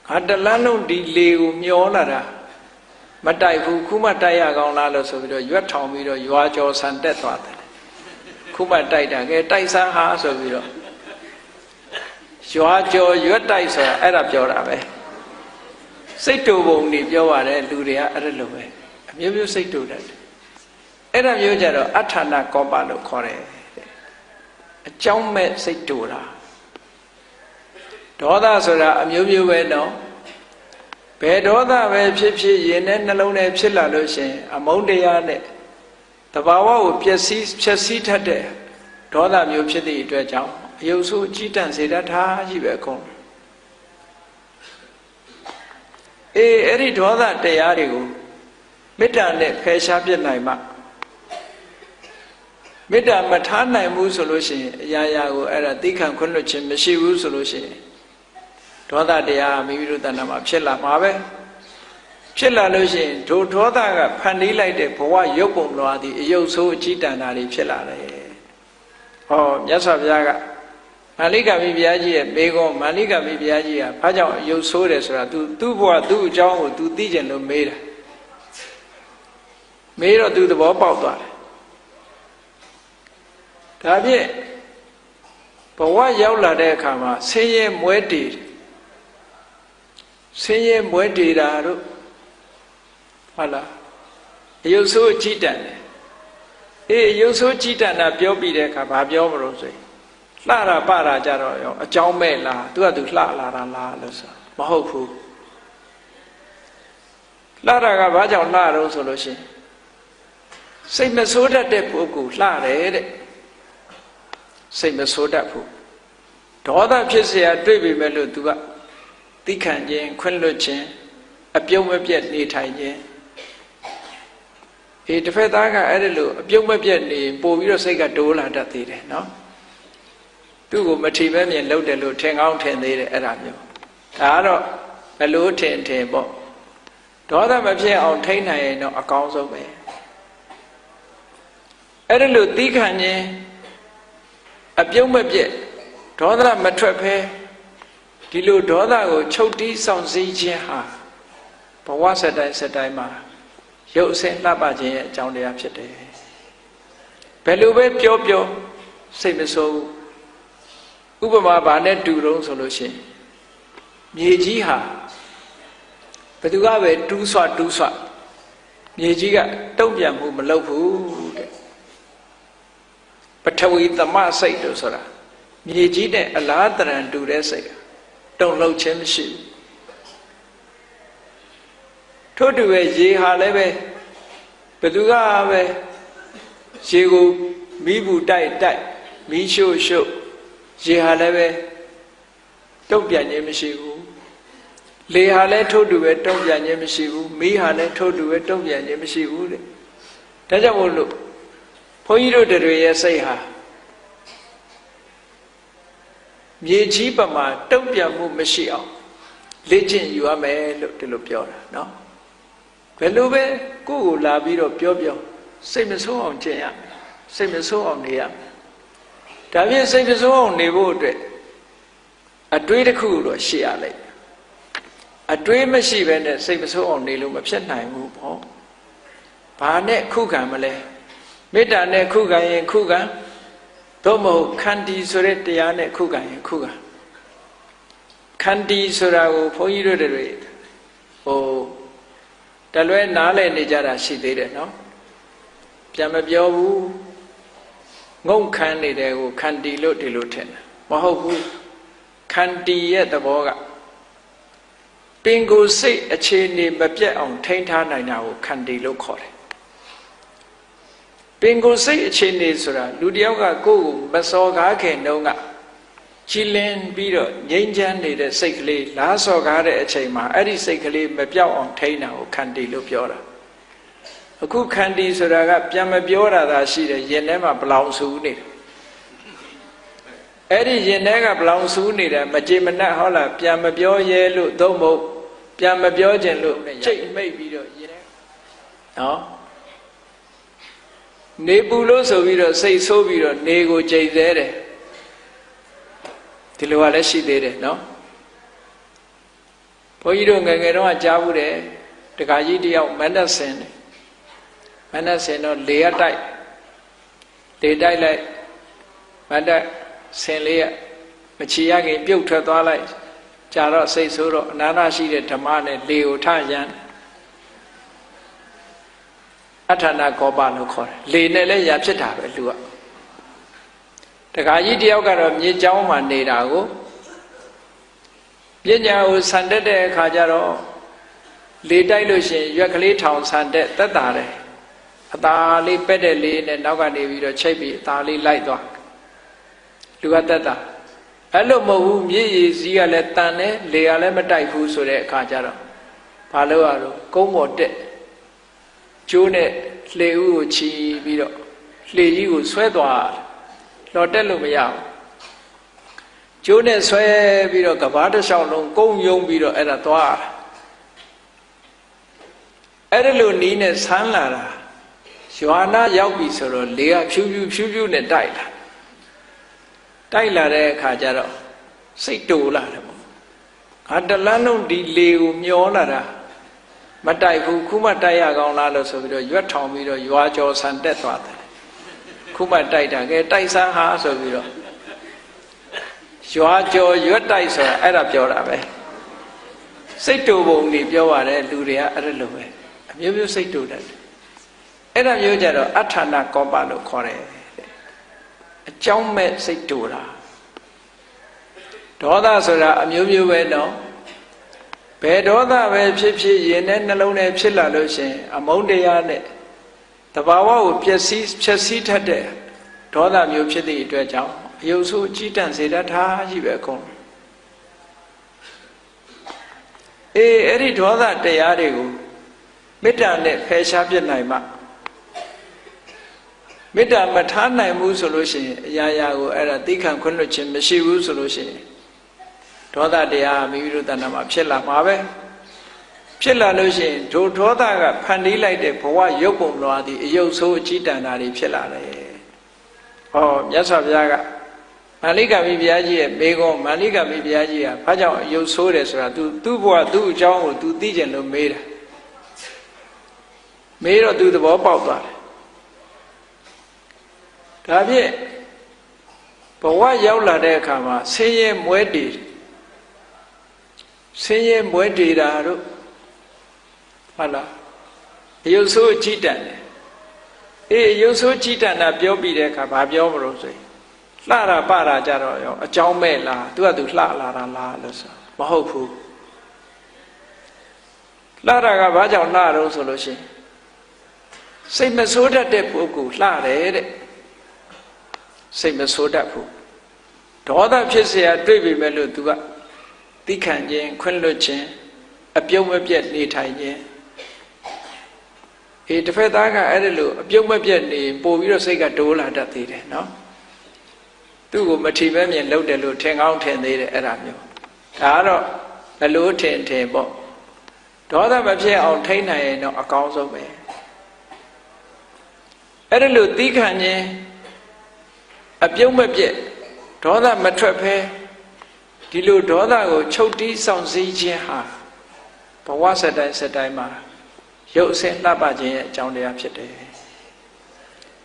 ငါတလန်းလုံးဒီလေကိုမျောလာတာမတိုက်ဘူးခုမှတိုက်ရကောင်းလားလို့ဆိုပြီးတော့ရွက်ထောင်ပြီးတော့ရွာကျော်ဆန်တက်သွားတယ်ခုမှတိုက်တာကဲတိုက်ဆန်းဟာဆိုပြီးတော့ရွာကျော်ရွက်တိုက်ဆိုတာအဲ့ဒါပြောတာပဲစိတ်တူပုံတွေပြောပါတယ်လူတွေကအဲ့ဒါလိုပဲအမျိုးမျိုးစိတ်တူတယ်အဲ့ဒါမျိုးကြတော့အဋ္ဌာဏကောပလို့ခေါ်တယ်အကြောင်းမဲ့စိတ်တူတာဒေါသဆိုတာအမျိုးမျိုးပဲနော်ဘယ်ဒေါသပဲဖြစ်ဖြစ်ရင်နဲ့နှလုံးထဲဖြစ်လာလို့ရှင်အမုန်းတရားနဲ့တဘာဝကိုဖျက်ဆီးထတဲ့ဒေါသမျိုးဖြစ်တဲ့အတွက်ကြောင့်အယုတ်ဆိုးကြီးတန့်စေတတ်တာကြီးပဲအကုန်အဲ့ဒီဒေါသတရားတွေကိုမေတ္တာနဲ့ဖယ်ရှားပြစ်နိုင်မှမေတ္တာမထားနိုင်ဘူးဆိုလို့ရှိရင်အရာရာကိုအဲ့ဒါသိခံခွင့်လွှတ်ခြင်းမရှိဘူးဆိုလို့ရှိရင်ဒေါသတရားမိမိတို့တဏ္ဍာမှာဖြစ်လာမှာပဲဖြစ်လာလို့ရှိရင်ဒုဒေါသကဖန်တီးလိုက်တဲ့ဘဝရုပ်ပုံတော်သည်အယုတ်ဆိုးအကြီးတန်တာတွေဖြစ်လာတယ်မြတ်စွာဘုရားကမာလိကမိဘုရားကြီးရဲ့မေကွန်းမာလိကမိဘုရားကြီးကဘာကြောင့်အယုတ်ဆိုးတယ်ဆိုတာသူ့ဘဝသူ့အကြောင်းကို तू သိကျင်လို့မေးတာမေးတော့ तू သဘောပေါက်သွားတယ်ဒါဖြင့်ဘဝရောက်လာတဲ့အခါမှာဆင်းရဲမွဲတေတာတို့ဟုတ်လားအယုတ်ဆိုးကြည်တန်တယ်အယုတ်ဆိုးကြည်တန်တာပြောပြီးတဲ့အခါဘာပြောမလို့ဆိုရင်လှတာပတာကြတော့ရောအကြောင်းမဲ့လားသူကသူလှလာတာလားလို့ဆိုမဟုတ်ဘူးလှတာကဘာကြောင့်လှတော့ဆိုလို့ရှိရင်စိတ်မဆိုးတတ်တဲ့ပုဂ္ဂိုလ်လှတယ်တဲ့စိတ်မဆိုးတတ်ဘူးဒေါသဖြစ်เสียတွေ့ပြီမဲ့လို့ तू ကသိခံခြင်းခွင့်လွှတ်ခြင်းအပြုံးမပြတ်နေထိုင်ခြင်းတစ်ဖက်သားကအဲ့ဒါလို့အပြုံးမပြတ်နေပို့ပြီးတော့စိတ်ကတိုးလာတတ်သေးတယ်နော် သူ့ကိုမထီမဲ့မြင်လှုပ်တယ်လို့ထင်ကောင်းထင်သေးတယ်အဲ့ဒါမျိုးဒါကတော့ဘယ်လိုထင်ပေါ့ဒေါသမဖြစ်အောင်ထိန်းနိုင်ရင်တော့အကောင်းဆုံးပဲအဲ့ဒါလို့သီးခံခြင်းအပြုံးမပြည့်ဒေါသမထွက်ဖဲဒီလိုဒေါသကိုချုပ်တီးဆောင်စည်းခြင်းဟာဘဝစတိုင်းမှာရုပ်အစင်းလှပခြင်းရဲ့အကြောင်းတရားဖြစ်တယ်ဘယ်လိုပဲပြောစိတ်မဆိုးဥပမာဘာနဲ့တူတုံးဆိုလို့ရှိရင်မြေကြီးဟာဘယ်သူကပဲတူးဆွမြေကြီးကတုံ့ပြန်မှုမလုပ်ဘူးတဲ့ပထဝီသမစိတ်လို့ဆိုတာမြေကြီးနဲ့အလားတရံတူတဲ့စိတ်တုံ့လှုပ်ခြင်းမရှိဘူးထို့တူပဲရေဟာလည်းပဲဘယ်သူကပဲရေကိုမီးဘူးတိုက်မီးရှို့ရေဟာလည်းပဲတုံ့ပြန်ခြင်းမရှိဘူးလေဟာလည်းထို့တူပဲတုံ့ပြန်ခြင်းမရှိဘူးမီးဟာလည်းထို့တူပဲတုံ့ပြန်ခြင်းမရှိဘူးတဲ့ဒါကြောင့်မို့လို့ဘုန်းကြီးတို့တွေရဲ့စိတ်ဟာမြေကြီးပမာတုံ့ပြန်မှုမရှိအောင်လေ့ကျင့်ယူရမယ်လို့ဒီလိုပြောတာနော်ဘယ်လိုပဲကိုယ့်ကိုလာပြီးတော့ပြောစိတ်မဆိုးအောင်ကျင့်ရမယ်စိတ်မဆိုးအောင်နေရမယ်ဒါဖြင့်စိတ်မဆိုးအောင်နေဖို့အတွက်အတွေးတစ်ခုတော့ရှိရလိမ့်မယ်အတွေးမရှိဘဲနဲ့စိတ်မဆိုးအောင်နေလို့မဖြစ်နိုင်ဘူးပေါ့ဘာနဲ့ခုခံမလဲမေတ္တာနဲ့ခုခံရင်ခုခံသို့မဟုတ်ခန္တီဆိုတဲ့တရားနဲ့ခုခံရင်ခုခံခန္တီဆိုတာကိုဘုန်းကြီးတို့တွေတလွဲနားလည်နေကြတာရှိသေးတယ်နော်ပြန်မပြောဘူးငုံခမ်းနေတဲ့ကိုခန္တီလို့ဒီလိုထင်တယ်မဟုတ်ဘူးခန္တီရဲ့သဘောကပင်ကိုယ်စိတ်အခြေအနေမပြတ်အောင်ထိန်းထားနိုင်တာကိုခန္တီလို့ခေါ်တယ်ပင်ကိုယ်စိတ်အခြေအနေဆိုတာလူတယောက်ကကိုယ်ကိုမစော်ကားခင်တုန်းကကြည်လင်ပြီးတော့ငြိမ်းချမ်းနေတဲ့စိတ်ကလေးလားစော်ကားတဲ့အချိန်မှာအဲ့ဒီစိတ်ကလေးမပြောက်အောင်ထိန်းတာကိုခန္တီလို့ပြောတာအခုခန္တီဆိုတာကပြန်မပြောတာသာရှိတယ်ရင်ထဲမှာဘလောင်ဆူနေတယ်အဲ့ဒီရင်ထဲကဘလောင်ဆူနေတယ်မကြေမနက်ဟောလားပြန်မပြောရဲလို့သို့မဟုတ်ပြန်မပြောခြင်းလို့ချိတ်မိတ်ပြီးတော့ရင်ထဲနော်နေပူလို့ဆိုပြီးတော့စိတ်ဆိုးပြီးတော့နေကိုကြိတ်သေးတယ်ဒီလိုကလည်းရှိသေးတယ်နော်ဘုန်းကြီးတို့ငယ်တော့ကြားဘူးတယ်တခါကြီးတယောက်မန္တဆင်တော့လေရတိုက်လိုက်မန္တဆင်လေးရမချီရခင်ပြုတ်ထွက်သွားလိုက်ကြာတော့စိတ်ဆိုးတော့အနာနာရှိတဲ့ဓမ္မနဲ့လေကိုထရန်အထာနာကောပလို့ခေါ်တယ်လေနဲ့လည်းရာဖြစ်တာပဲလူကတခါကြီးတယောက်ကတော့မြေကျောင်းမှာနေတာကိုပညာကိုဆန်တက်တဲ့အခါကျတော့လေတိုက်လို့ရှိရင်ရွက်ကလေးထောင်ဆန်တက်သက်တာတယ်အသာလေးပက်တဲ့လေးနဲ့နောက်ကနေပြီးတော့ချိတ်ပြီးအသာလေးလိုက်သွားလူကသက်တာအဲ့လိုမဟုတ်ဘူးမြေရည်စည်းကလည်းတန်တယ်လေကလည်းမတိုက်ဘူးဆိုတဲ့အခါကျတော့ဘာလို့ရတော့ကုန်းပေါ်တက်ကျိုးနဲ့လှေဥကိုချီပြီးတော့လှေကြီးကိုဆွဲသွားလော်တက်လို့မရဘူးကျိုးနဲ့ဆွဲပြီးတော့ကဘာတစ်လျှောက်လုံးကုန်းယုံပြီးတော့အဲ့ဒါသွားအဲ့ဒါလိုနီးနဲ့ဆန်းလာတာရွာနာရောက်ပြီဆိုတော့လေကဖြူးနဲ့တိုက်လာတဲ့အခါကျတော့စိတ်တူလာတယ်ပေါ့ငါတလန်းလုံးဒီလေကိုမျောလာတာမတိုက်ဘူးခုမှတိုက်ရကောင်းလားလို့ဆိုပြီးတော့ရွက်ထောင်ပြီးတော့ရွာကျော်ဆန်တက်သွားတယ်ခုမှတိုက်တာကဲတိုက်ဆန်းဟာဆိုပြီးတော့ရွာကျော်ရွက်တိုက်ဆိုတာအဲ့ဒါပြောတာပဲစိတ်တူပုံတွေပြောပါတယ်လူတွေကအဲ့ဒါလိုပဲအမျိုးမျိုးစိတ်တူတယ်အဲ့ဒါမျိုးကြတော့အထာနာကောပလို့ခေါ်တယ်အကြောင်းမဲ့စိတ်တူတာဒေါသဆိုတာအမျိုးမျိုးပဲနော်ဘယ်ဒေါသပဲဖြစ်ရင်နဲ့နှလုံးထဲဖြစ်လာလို့ရှင်အမုန်းတရားနဲ့တဘာဝကိုဖျက်ဆီးထတဲ့ဒေါသမျိုးဖြစ်သည့်အတွက်ကြောင့်အယုတ်ဆိုးကြီးတန့်စေတတ်တာကြီးပဲအကုန်အဲ့ဒီဒေါသတရားတွေကိုမေတ္တာနဲ့ဖယ်ရှားပြစ်နိုင်မှ မေတ္တာမထားနိုင်ဘူးဆိုလို့ရှိရင်အရာရာကိုအဲ့ဒါသီးခံခွင့်လွှတ်ခြင်းမရှိဘူးဆိုလို့ရှိရင်ဒေါသတရားမိမိတို့တဏ္ဍာမှာဖြစ်လာမှာပဲဖြစ်လာလို့ရှိရင်ဒုဒေါသကဖန်တီးလိုက်တဲ့ဘဝရုပ်ပုံလွှာသည်အယုတ်ဆိုးအကြည်တန်တာတွေဖြစ်လာတယ်။ဟောမြတ်စွာဘုရားကမာလိကမိဘုရားကြီးရဲ့မေကွန်မာလိကမိဘုရားကြီးကဘာကြောင့်အယုတ်ဆိုးတယ်ဆိုတာသူ့ဘဝသူ့အကြောင်းကိုသူသိကျင်လို့မေးတာမေးတော့သူသဘောပေါက်သွားတယ်ဒါဖြင့်ဘဝရောက်လာတဲ့အခါမှာဆင်းရဲမွဲတေဆင်းရဲမွဲတေတာတို့ဟုတ်လားအယုတ်ဆိုးအကြည်တန်တယ်အယုတ်ဆိုးကြည်တန်တာပြောပြီးတဲ့အခါဘာပြောမလို့ဆိုရင်လှတာပတာကြတော့ရောအကြောင်းမဲ့လားသူကသူလှလာတာလားလို့ဆိုမဟုတ်ဘူးလှတာကဘာကြောင့်လှတော့ဆိုလို့ရှိရင်စိတ်မဆိုးတတ်တဲ့ပုဂ္ဂိုလ်လှတယ်တဲ့စိတ်မဆိုးတတ်ဘူးဒေါသဖြစ်เสียတွေ့ပြီမဲ့လို့သူကသိခံခြင်းခွင့်လွှတ်ခြင်းအပြုံးမပြတ်နေထိုင်ခြင်းတစ်ဖက်သားကအဲ့ဒါလို့အပြုံးမပြတ်နေပို့ပြီးတော့စိတ်ကတိုးလာတတ်သေးတယ်နော်သူ့ကိုမထီမဲ့မြင်လုပ်တယ်လို့ထင်ကောင်းထင်သေးတယ်အဲ့ဒါမျိုးဒါကတော့ဘလို့ထင်ပေါ့ဒေါသမဖြစ်အောင်ထိန်းနိုင်ရင်တော့အကောင်းဆုံးပဲအဲ့ဒါလို့သိခံခြင်းအပြုံးမပြတ်ဒေါသမထွက်ဖဲဒီလိုဒေါသကိုချုပ်တီးဆောင်စည်းခြင်းဟာဘဝစတိုင်းမှာရုပ်အစင်းလှပခြင်းရဲ့အကြောင်းတရားဖြစ်တယ်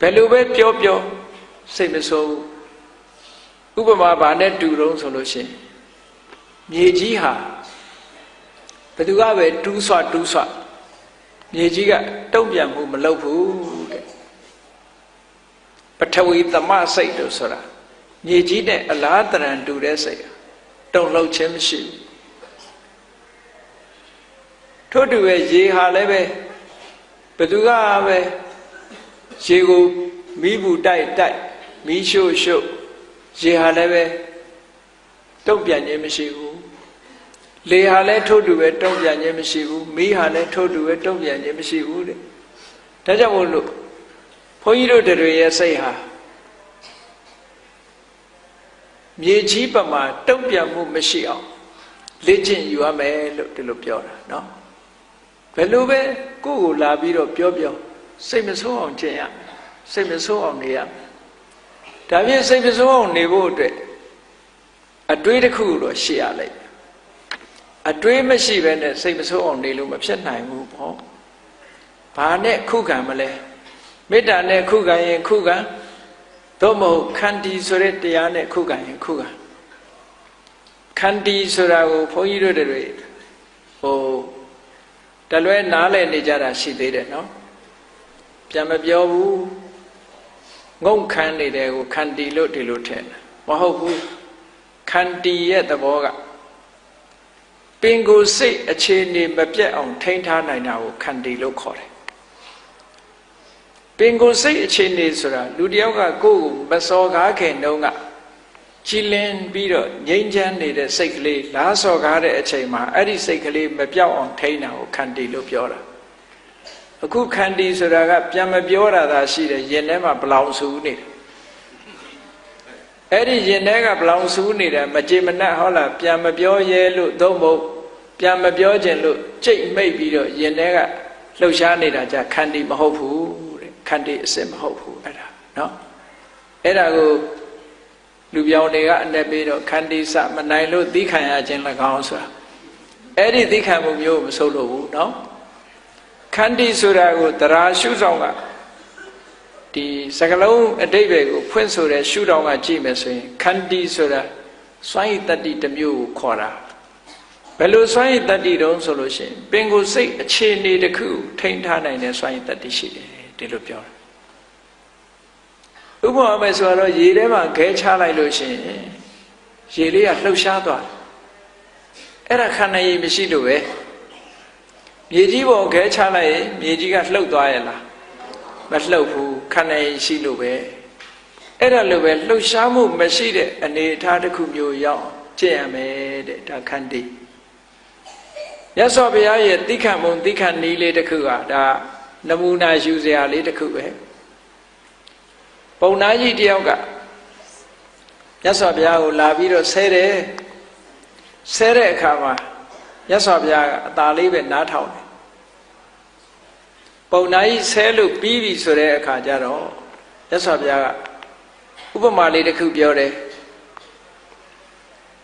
ဘယ်လိုပဲပြောစိတ်မဆိုးဥပမာဘာနဲ့တူတော့ဆိုလို့ရှိရင်မြေကြီးဟာဘယ်သူကပဲတူးဆွမြေကြီးကတုံ့ပြန်မှုမလုပ်ဘူးတဲ့ပထဝီသမစိတ်လို့ဆိုတာမြေကြီးနဲ့အလားတရံတူတဲ့စိတ်တုံ့လှုပ်ခြင်းမရှိဘူးထို့တူပဲရေဟာလည်းပဲဘယ်သူကပဲရေကိုမီးဘူးတိုက်မီးရှို့ရေဟာလည်းပဲတုံ့ပြန်ခြင်းမရှိဘူးလေဟာလည်းထို့တူပဲတုံ့ပြန်ခြင်းမရှိဘူးမီးဟာလည်းထို့တူပဲတုံ့ပြန်ခြင်းမရှိဘူးတဲ့ဒါကြောင့်မို့လို့ဘုန်းကြီးတို့တွေရဲ့စိတ်ဟာမြေကြီးပမာတုံ့ပြန်မှုမရှိအောင်လေ့ကျင့်ယူရမယ်လို့ဒီလိုပြောတာနော်ဘယ်လိုပဲကိုယ့်ကိုလာပြီးတော့ပြောစိတ်မဆိုးအောင်ကျင့်ရစိတ်မဆိုးအောင်နေရဒါဖြင့်စိတ်မဆိုးအောင်နေဖို့အတွက်အတွေးတစ်ခုတော့ရှိရလိုက်အတွေးမရှိဘဲနဲ့စိတ်မဆိုးအောင်နေလို့မဖြစ်နိုင်ဘူးပေါ့ဘာနဲ့ခုခံမလဲမေတ္တာနဲ့ခုခံရင်ခုခံသို့မဟုတ်ခန္တီဆိုတဲ့တရားနဲ့ခုခံရင်ခုခံခန္တီဆိုတာကိုဘုန်းကြီးတို့တွေတလွဲနားလည်နေကြတာရှိသေးတယ်နော်ပြန်မပြောဘူးငုံခန်းနေတဲ့ကိုခန္တီလို့ဒီလိုထင်တယ်မဟုတ်ဘူးခန္တီရဲ့သဘောကပင်ကိုယ်စိတ်အခြေအနေမပြတ်အောင်ထိန်းထားနိုင်တာကိုခန္တီလို့ခေါ်တယ်ပင်ကိုယ်စိတ်အခြေအနေဆိုတာလူတယောက်ကကိုယ်ကိုမစော်ကားခင်တုန်းကကြည်လင်ပြီးတော့ငြိမ်းချမ်းနေတဲ့စိတ်ကလေးလားစော်ကားတဲ့အချိန်မှာအဲ့ဒီစိတ်ကလေးမပြောက်အောင်ထိန်းတာကိုခန္တီလို့ပြောတာအခုခန္တီဆိုတာကပြန်မပြောတာသာရှိတယ်ရင်ထဲမှာဘလောင်ဆူနေတယ်အဲ့ဒီရင်ထဲကဘလောင်ဆူနေတယ်မကြေမနက်ဟောလားပြန်မပြောရဲလို့သို့မဟုတ်ပြန်မပြောခြင်းလို့ကြိတ်မိတ်ပြီးတော့ရင်ထဲကလှုပ်ရှားနေတာကြခန္တီမဟုတ်ဘူးတဲ့ခန္တီအစစ်မဟုတ်ဘူးအဲ့ဒါနော်အဲ့ဒါကိုလူပြောင်းတွေကအ내ပေးတော့ခန္တီစမနိုင်လို့သီးခံရခြင်း၎င်းဆိုတာအဲ့ဒီသီးခံမှုမျိုးမဆိုလို့ဘူးနော်ခန္တီဆိုတာကိုတရားရှုဆောင်ကဒီစကလုံးအတိတ်ပဲကိုဖွင့်ဆိုတဲ့ရှုထောင့်ကကြည့်မယ်ဆိုရင်ခန္တီဆိုတာစွမ်းရည်တတ္တိတစ်မျိုးကိုခေါ်တာဘယ်လိုစွမ်းရည်တတ္တိတုံးဆိုလို့ရှိရင်ပင်ကိုယ်စိတ်အခြေအနေတစ်ခုထိန်းထားနိုင်တဲ့စွမ်းရည်တတ္တိရှိတယ်ဒီလိုပြောတာဥပမာမယ်ဆိုတော့ရေထဲမှာခဲချလိုက်လို့ရှိရင်ရေလေးကလှုပ်ရှားသွားတယ်အဲ့ဒါခန္ဓာရည်မရှိလို့ပဲမြေကြီးပေါ်ခဲချလိုက်ရင်မြေကြီးကလှုပ်သွားရဲ့လားမလှုပ်ဘူးခန္ဓာရည်ရှိလို့ပဲအဲ့ဒါလိုပဲလှုပ်ရှားမှုမရှိတဲ့အနေအထားတစ်ခုမျိုးရောက်ကျင့်ရမယ်တဲ့ဒါခန္တီမြတ်စွာဘုရားရဲ့သီးခံပုံသီးခံနည်းလေးတစ်ခုကဒါနမူနာယူစရာလေးတစ်ခုပဲ ပုံနာကြီးတယောက်ကမြတ်စွာဘုရားကိုလာပြီးတော့ဆဲတယ်ဆဲတဲ့အခါမှာမြတ်စွာဘုရားကအသာလေးပဲနားထောင်တယ်ပုံနာကြီးဆဲလို့ပြီးပြီဆိုတဲ့အခါကျတော့မြတ်စွာဘုရားကဥပမာလေးတစ်ခုပြောတယ်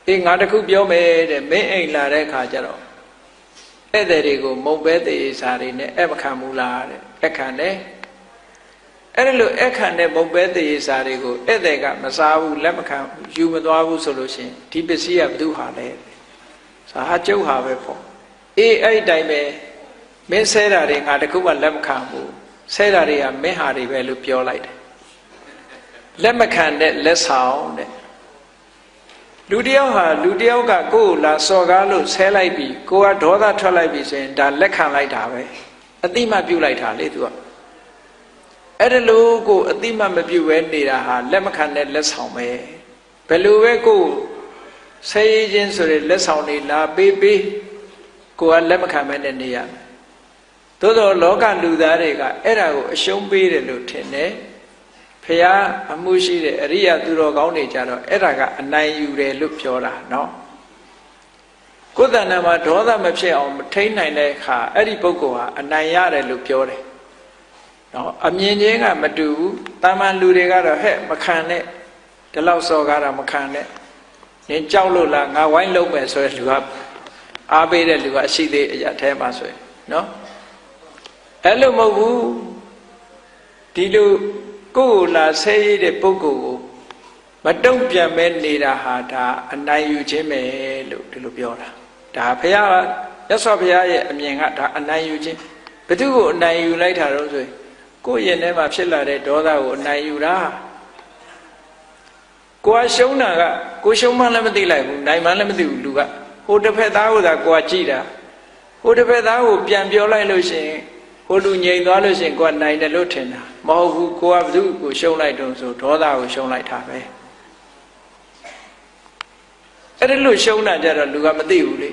အေးငါတစ်ခုပြောမယ်တဲ့မင်းအိမ်လာတဲ့အခါကျတော့ဧည့်သည်တွေကိုမုံပဲသေးစာတွေနဲ့အဲ့မခံဘူးလားတဲ့အဲ့ခံတယ်အဲ့ဒါလို့အခန့်နဲ့မုံပဲသေးစာတွေကိုဧည့်သည်ကမစားဘူးလက်မခံယူမသွားဘူးဆိုလို့ရှိရင်ဒီပစ္စည်းကဘယ်သူဟာလဲစာဟာကျုပ်ဟာပဲပေါ့အေးအဲ့ဒီတိုင်းပဲမင်းဆဲတာတွေငါတခုမှလက်မခံဘူးဆဲတာတွေကမင်းဟာတွေပဲလို့ပြောလိုက်တယ်လက်မခံတဲ့လက်ဆောင်တဲ့လူတယောက်ဟာလူတယောက်ကကိုယ်လာစော်ကားလို့ဆဲလိုက်ပြီးကိုကဒေါသထွက်လိုက်ပြီးဆိုရင်ဒါလက်ခံလိုက်တာပဲအတိမပြုတ်လိုက်တာလေသူကအဲ့ဒါလို့ကိုအတိမမပြုတ်ပဲနေတာဟာလက်မခံတဲ့လက်ဆောင်ပဲဘယ်လိုပဲကိုဆဲရခြင်းဆိုတဲ့လက်ဆောင်တွေလာပေးပေးကိုကလက်မခံမဲနဲ့နေရမယ်သို့သောလောကလူသားတွေကအဲ့ဒါကိုအရှုံးပေးတယ်လို့ထင်တယ်ဖျားအမှုရှိတဲ့အရိယသူတော်ကောင်းတွေကြတော့အဲ့ဒါကအနိုင်ယူတယ်လို့ပြောတာနော်ကိုယ်တဏ္ဍာမှာဒေါသမဖြစ်အောင်မထိန်နိုင်တဲ့အခါအဲ့ဒီပုဂ္ဂိုလ်ဟာအနိုင်ရတယ်လို့ပြောတယ်နော်အမြင်ချင်းကမတူဘူးတာမန်လူတွေကတော့ဟဲ့မခံနဲ့ဒီလောက်စော်ကားတာမခံနဲ့နင်ကြောက်လို့လားငါဝိုင်းလုံးမယ်ဆိုရလူကအားပေးတဲ့လူကအရှိသေးအရာထဲမှာဆိုရင်နော်အဲ့လိုမဟုတ်ဘူးဒီလိုကိုယ်လာဆဲရတဲ့ပုဂ္ဂိုလ်ကိုမတုံ့ပြန်မဲနေတာဟာဒါအနိုင်ယူခြင်းပဲလို့ဒီလိုပြောတာဒါဘုရားမြတ်စွာဘုရားရဲ့အမြင်ကဒါအနိုင်ယူခြင်းဘယ်သူကိုအနိုင်ယူလိုက်တာတော့ဆိုရင်ကိုယ့်ရင်ထဲမှာဖြစ်လာတဲ့ဒေါသကိုအနိုင်ယူတာကိုယ်ရှုံးတာကကိုရှုံးမှလည်းမသိလိုက်ဘူးနိုင်မှလည်းမသိဘူးလူကဟိုတစ်ဖက်သားကိုသာကိုယ်ကြည့်တာဟိုတစ်ဖက်သားကိုပြန်ပြောလိုက်လို့ရှိရင်ဟိုလူငြိမ်သွားလို့ရှိရင်ကိုယ်နိုင်တယ်လို့ထင်တာမဟုတ်ဘူးကိုယ်ကဘသူကိုရှုံးလိုက်တော့ဆိုဒေါသကိုရှုံးလိုက်တာပဲအဲ့ဒါလို့ရှုံးတာကြတော့လူကမသိဘူးလေ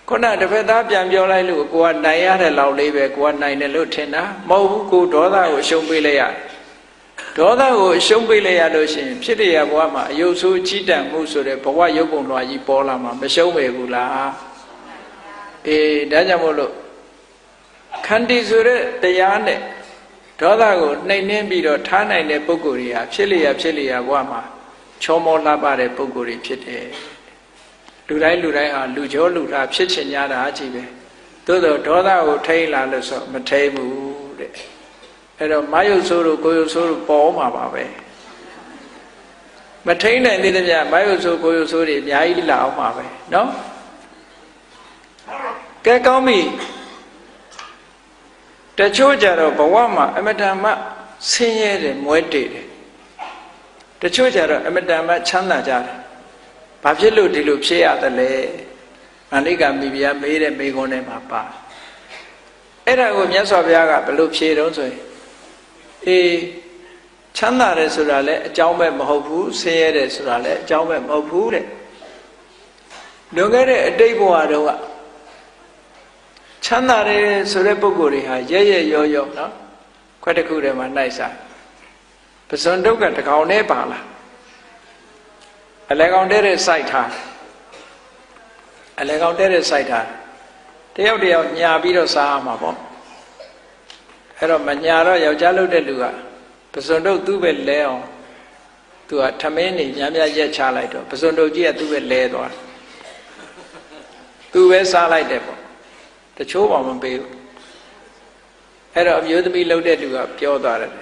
ခုနတစ်ဖက်သားပြန်ပြောလိုက်လို့ကိုယ်ကနိုင်ရတဲ့လောက်လေးပဲကိုယ်ကနိုင်တယ်လို့ထင်တာမဟုတ်ဘူးကိုယ်ဒေါသကိုရှုံးပေးလိုက်ရဒေါသကိုရှုံးပေးလိုက်ရလို့ရှိရင်ဖြစ်တဲ့ဘဝမှာအယုတ်ဆိုးချီးတံမှုဆိုတဲ့ဘဝရုပ်ပုံလွှာကြီးပေါ်လာမှာမရှုံးပဲဘူးလားအေးဒါကြောင့်မို့လို့ခန္တီဆိုတဲ့တရားနဲ့ဒေါသကိုနှိမ်နှင်းပြီးတော့ထားနိုင်တဲ့ပုဂ္ဂိုလ်တွေဟာဖြစ်လျက်ဘဝမှာချောမောလှပတဲ့ပုဂ္ဂိုလ်တွေဖြစ်တယ်လူတိုင်းဟာလူကျော်လူသားဖြစ်ချင်ကြတာအကြည့်ပဲသို့တော့ဒေါသကိုထိန်းလာလို့ဆိုမထိန်းဘူးတဲ့အဲ့တော့မာယုတ်ဆိုးတို့ကိုယုတ်ဆိုးတို့ပေါ်မှာပါပဲမထိန်းနိုင်သေးတဲ့မြတ်မာယုတ်ဆိုးကိုယုတ်ဆိုးတွေအများကြီးလာအောင်မှာပဲနော်ကဲကောင်းပြီတချို့ကြတော့ဘဝမှာအမတန်မှဆင်းရဲတယ်မွဲတေတယ်တချို့ကြတော့အမတန်မှချမ်းသာကြတယ်ဘာဖြစ်လို့ဒီလိုဖြစ်ရတယ်လဲမဏိကမိဖုရားမေးတဲ့မေခွန်းထဲမှာပါအဲ့ဒါကိုမြတ်စွာဘုရားကဘယ်လိုဖြေတော့ဆိုရင်အေးချမ်းသာတယ်ဆိုတာလည်းအကြောင်းပဲမဟုတ်ဘူးဆင်းရဲတယ်ဆိုတာလည်းအကြောင်းပဲမဟုတ်ဘူးတဲ့လွန်ခဲ့တဲ့အတိတ်ဘဝတုန်းကချမ်းသာတယ်ဆိုတဲ့ပုဂ္ဂိုလ်တွေဟာရဲရောနော်ခွက်တစ်ခုထဲမှာနှိုက်စားပဇွန်တုတ်ကတကောင်နဲ့ပါလာအလဲကောင်တဲ့စိုက်ထားအလဲကောင်တဲ့စိုက်ထားတယောက်ညာပြီးတော့စားရမှာပေါ့အဲ့တော့မညာတော့ယောက်ျားလုပ်တဲ့လူကပဇွန်တုတ်သူ့ပဲလဲအောင်သူကထမင်းနေများရက်ချလိုက်တော့ပဇွန်တုတ်ကြီးကသူ့ပဲလဲသွားသူပဲစားလိုက်တယ်ပေါ့တချို့ပါမပေးဘူးအဲ့တော့အမျိုးသမီးလှုပ်တဲ့လူကပြောသွားတယ်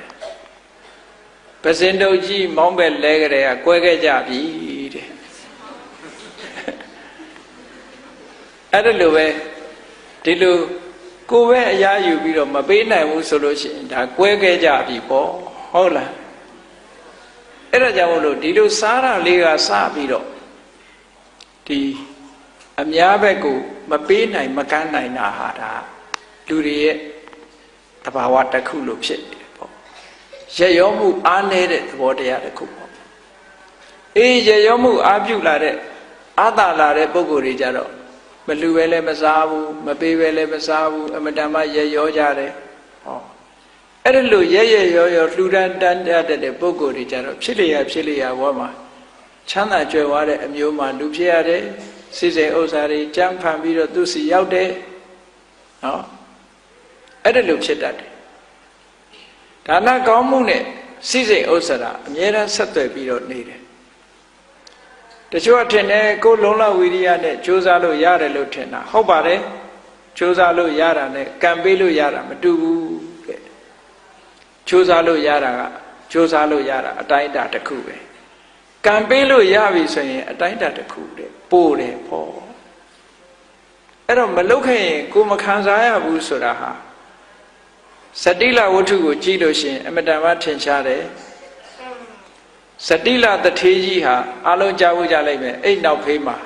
ပဇင်တုတ်ကြီးမောင်းပဲလဲကြတဲ့ကကွဲခဲ့ကြပြီတဲ့အဲ့ဒါလိုပဲဒီလိုကိုယ်ပဲအရာယူပြီးတော့မပေးနိုင်ဘူးဆိုလို့ရှိရင်ဒါကွဲခဲ့ကြပြီပေါ့ဟုတ်လားအဲ့ဒါကြောင့်မို့လို့ဒီလိုစားရလေးကစပြီးတော့ဒီအများဘက်ကိုမပေးနိုင်မကမ်းနိုင်တာဟာဒါလူတွေရဲ့သဘာဝတစ်ခုလို့ဖြစ်နေတယ်ပေါ့ရရောမှုအားနည်းတဲ့သဘောတရားတစ်ခုပေါ့အေးရရောမှုအားပြုလာတဲ့အာသာလာတဲ့ပုဂ္ဂိုလ်တွေကြတော့မလူပဲလည်းမစားဘူးမပေးပဲလည်းမစားဘူးအမတန်မှရရောကြတယ်ဟော အဲ့ဒီလိုရဲရဲရောရောလှူဒန်းတန်းတဲ့ပုဂ္ဂိုလ်တွေကြတော့ဖြစ်လျာဘဝမှာချမ်းသာကြွယ်ဝတဲ့အမျိုးမှလူဖြစ်ရတယ်စိစိဥစ္စာတွေကြမ်းဖန်ပြီးတော့သူစီရောက်တယ်နော်အဲ့ဒီလိုဖြစ်တတ်တယ်ဒါနကောင်းမှုနဲ့စိစိဥစ္စာအမြဲတမ်းဆက်သွယ်ပြီးတော့နေတယ်တချို့အထင်နဲ့ကိုယ်လုံလဝိရိယနဲ့ကြိုးစားလို့ရတယ်လို့ထင်တာဟုတ်ပါတယ်ကြိုးစားလို့ရတာနဲ့ကံပေးလို့ရတာမတူဘူးတဲ့ကြိုးစားလို့ရတာကကြိုးစားလို့ရတာအတိုင်းအတာတစ်ခုပဲကံပေးလို့ရပြီဆိုရင်အတိုင်းအတာတစ်ခုတဲ့ပို့တယ်ပေါ့အဲ့တော့မလုတ်ခဲ့ရင်ကိုမခံစားရဘူးဆိုတာဟာစတိလဝတ္ထုကိုကြည့်လို့ရှိရင်အမတန်မှထင်ရှားတယ်စတိလတထေးကြီးဟာအလုံးကြားဖို့ကြလိုက်မယ်အဲ့နောက်ဖေးမှာ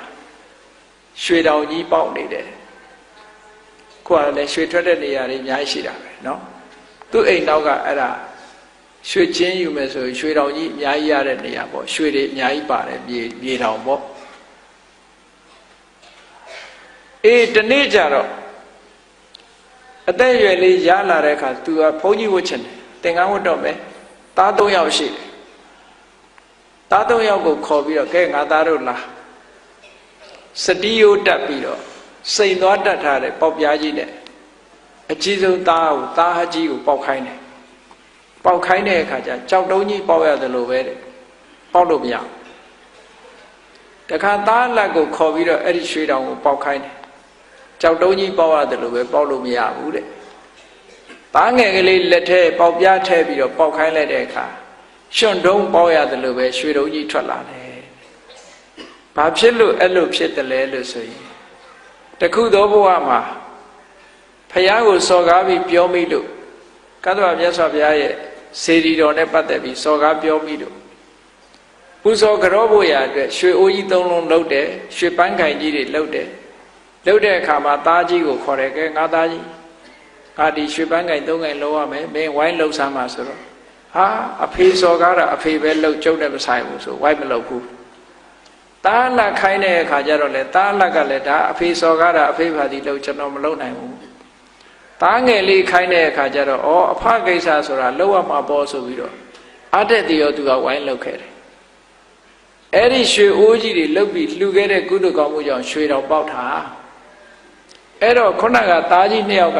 ရွှေတောင်ကြီးပေါက်နေတယ်ကိုယ်ကလည်းရွှေထွက်တဲ့နေရာတွေအများကြီးရှိတာပဲเนาะသူ့အိမ်နောက်ကအဲ့ဒါရွှေချင်းယူမယ်ဆိုရွှေတောင်ကြီးအများကြီးရတဲ့နေရာပေါ့ရွှေတွေအများကြီးပါတယ်မြေတောင်ပေါ့တနေ့ကျတော့အသက်အရွယ်လေးရလာတဲ့အခါသူကဘုန်းကြီးဝတ်ချင်တယ်သင်္ကန်းဝတ်တော့မယ်သား၃ယောက်ရှိတယ်သား၃ယောက်ကိုခေါ်ပြီးတော့ကဲငါသားတို့လာစတိယိုးတက်ပြီးတော့စိန်သွားတတ်ထားတဲ့ပေါက်ပြားကြီးနဲ့အကြီးဆုံးသားဟကြီးကိုပေါက်ခိုင်းတယ်ပေါက်ခိုင်းတဲ့အခါကျကြောက်တုံးကြီးပေါက်ရတယ်လို့ပဲတဲ့ပေါက်လို့မရဘူးတခါသားလက်ကိုခေါ်ပြီးတော့အဲ့ဒီရွှေတောင်ကိုပေါက်ခိုင်းတယ်ကြောက်တုံးကြီးပေါက်ရတယ်လို့ပဲပေါက်လို့မရဘူးတဲ့သားငယ်ကလေးလက်ထဲပေါက်ပြားထဲပြီးတော့ပေါက်ခိုင်းလိုက်တဲ့အခါရွှွန့်တုံးပေါက်ရတယ်လို့ပဲရွှေတုံးကြီးထွက်လာတယ်ဘာဖြစ်လို့အဲ့လိုဖြစ်တယ်လဲလို့ဆိုရင်တခုသောဘဝမှာဖယားကိုစော်ကားပြီးပြောမိလို့ကတ္တဝမြတ်စွာဘုရားရဲ့စေတီတော်နဲ့ပတ်သက်ပြီးစော်ကားပြောမိလို့ပူဇော်ကြောဖို့ရာအတွက်ရွှေအိုးကြီး၃လုံးလုပ်တယ်ရွှေပန်းခိုင်ကြီးတွေလုပ်တယ်လုပ်တဲ့အခါမှာသားကြီးကိုခေါ်တယ်ကဲငါသားကြီးငါဒီရွှေပန်းခိုင်၃ခိုင်လုံးရမယ်မင်းဝိုင်းလှုပ်ဆမ်းပါဆိုတော့ဟာအဖေစော်ကားတာအဖေပဲလှုပ်ကျုပ်နဲ့မဆိုင်ဘူးဆိုဝိုင်းမလှုပ်ဘူးသားလက်ခိုင်းတဲ့အခါကျတော့လေသားလက်ကလည်းဒါအဖေစော်ကားတာအဖေပါသည်လို့ကျွန်တော်မလုပ်နိုင်ဘူးသားငယ်လေးခိုင်းတဲ့အခါကျတော့အဖကိစ္စဆိုတာလောက်ရမှာပေါ့ဆိုပြီးတော့အတက်တရောသူကဝိုင်းလှုပ်ခဲ့တယ်အဲ့ဒီရွှေအိုးကြီးတွေလှုပ်ပြီးလှူခဲ့တဲ့ကုသိုလ်ကောင်းမှုကြောင့်ရွှေတော်ပေါက်တာအဲ့တော့ခုနကသားကြီးနှစ်ယောက်က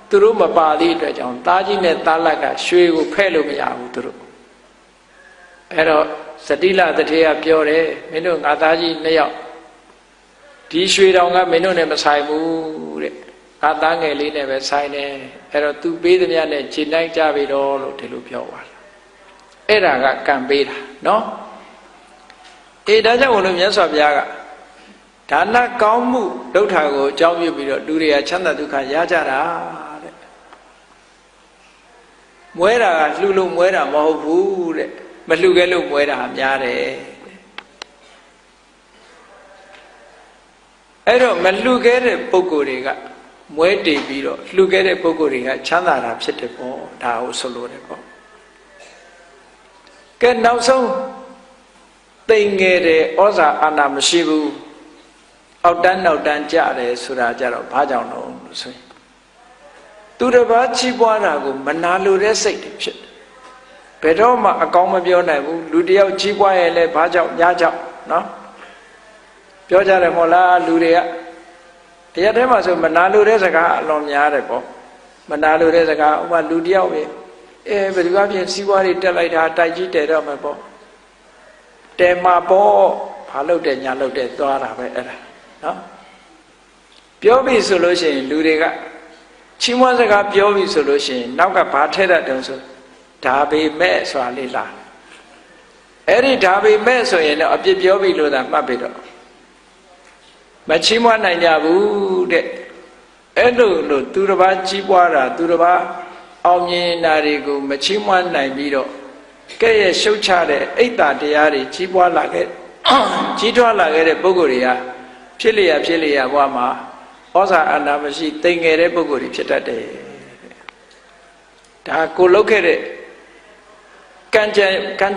သူတို့မပါသေးတဲ့အတွက်ကြောင့်သားကြီးနဲ့သားလက်ကရွှေကိုဖဲ့လို့မရဘူးသူတို့အဲ့တော့စတိလတထေးကပြောတယ်မင်းတို့ငါသားကြီးနှစ်ယောက်ဒီရွှေတောင်ကမင်းတို့နဲ့မဆိုင်ဘူးတဲ့ငါသားငယ်လေးနဲ့ပဲဆိုင်တယ်အဲ့တော့သူပေးသမျှနဲ့ခြေနိုင်ကြပြီတော့လို့ဒီလိုပြောသွားတယ်အဲ့ဒါကကံပေးတာနော်ဒါကြောင့်ဘုလို့မြတ်စွာဘုရားကဒါနကောင်းမှုဒုဋ္ဌာကိုအကြောင်းပြုပြီးတော့လူတွေကချမ်းသာဒုက္ခရကြတာတဲ့မွဲတာကလှူလို့မွဲတာမဟုတ်ဘူးတဲ့မလှူခဲ့လို့မွဲတာများတယ်အဲ့တော့မလှူခဲ့တဲ့ပုဂ္ဂိုလ်တွေကမွဲတည်ပြီးတော့လှူခဲ့တဲ့ပုဂ္ဂိုလ်တွေကချမ်းသာတာဖြစ်တယ်ပေါ့ဒါကိုဆိုလိုတယ်ပေါ့ကဲနောက်ဆုံးတိမ်ငယ်တဲ့ဩဇာအာဏာမရှိဘူးအောက်တန်းနောက်တန်းကြတယ်ဆိုတာကြတော့ဘာကြောင့်လဲလို့ဆိုရင်သူတစ်ပါးချီးပွားတာကိုမနာလိုတဲ့စိတ်တွေဖြစ်တယ်ဘယ်တော့မှအကောင်းမပြောနိုင်ဘူးလူတယောက်ချီးပွားရင်လည်းဘာကြောင့်ညာကြောင့်နော်ပြောကြတယ်မို့လားလူတွေကတရားထဲမှာဆိုမနာလိုတဲ့စကားအလွန်များတယ်ပေါ့မနာလိုတဲ့စကားဥပမာလူတယောက်ပဲဘယ်သူကပြင်စီးပွားတွေတက်လိုက်တာတိုက်ကြီးတယ်တော့မယ်ပေါ့တဲမှာပေါ့ဘာလုပ်တယ်ညာလုပ်တယ်သွားတာပဲအဲ့ဒါနော်ပြောပြီဆိုလို့ရှိရင်လူတွေကချီးမွမ်းစကားပြောပြီဆိုလို့ရှိရင်နောက်ကဘာထည့်တတ်တယ်ဆိုဒါပေမဲ့ဆိုတာလေးလားအဲ့ဒီဒါပေမဲ့ဆိုရင်တော့အပြစ်ပြောပြီလို့သာမှတ်ပြီတော့မချီးမွမ်းနိုင်ကြဘူးတဲ့အဲ့လိုလို့သူတစ်ပါးကြီးပွားတာသူတစ်ပါးအောင်မြင်တာတွေကိုမချီးမွမ်းနိုင်ပြီးတော့ကဲ့ရဲ့ရှုတ်ချတဲ့အိတ်တာတရားတွေကြီးပွားလာခဲ့ကြီးထွားလာခဲ့တဲ့ပုဂ္ဂိုလ်တွေကဖြစ်လျက်ဘဝမှာဩဇာအာဏာမရှိတိမ်ငယ်တဲ့ပုဂ္ဂိုလ်တွေဖြစ်တတ်တယ်ဒါကိုလုတ်ခဲ့တဲ့ကံ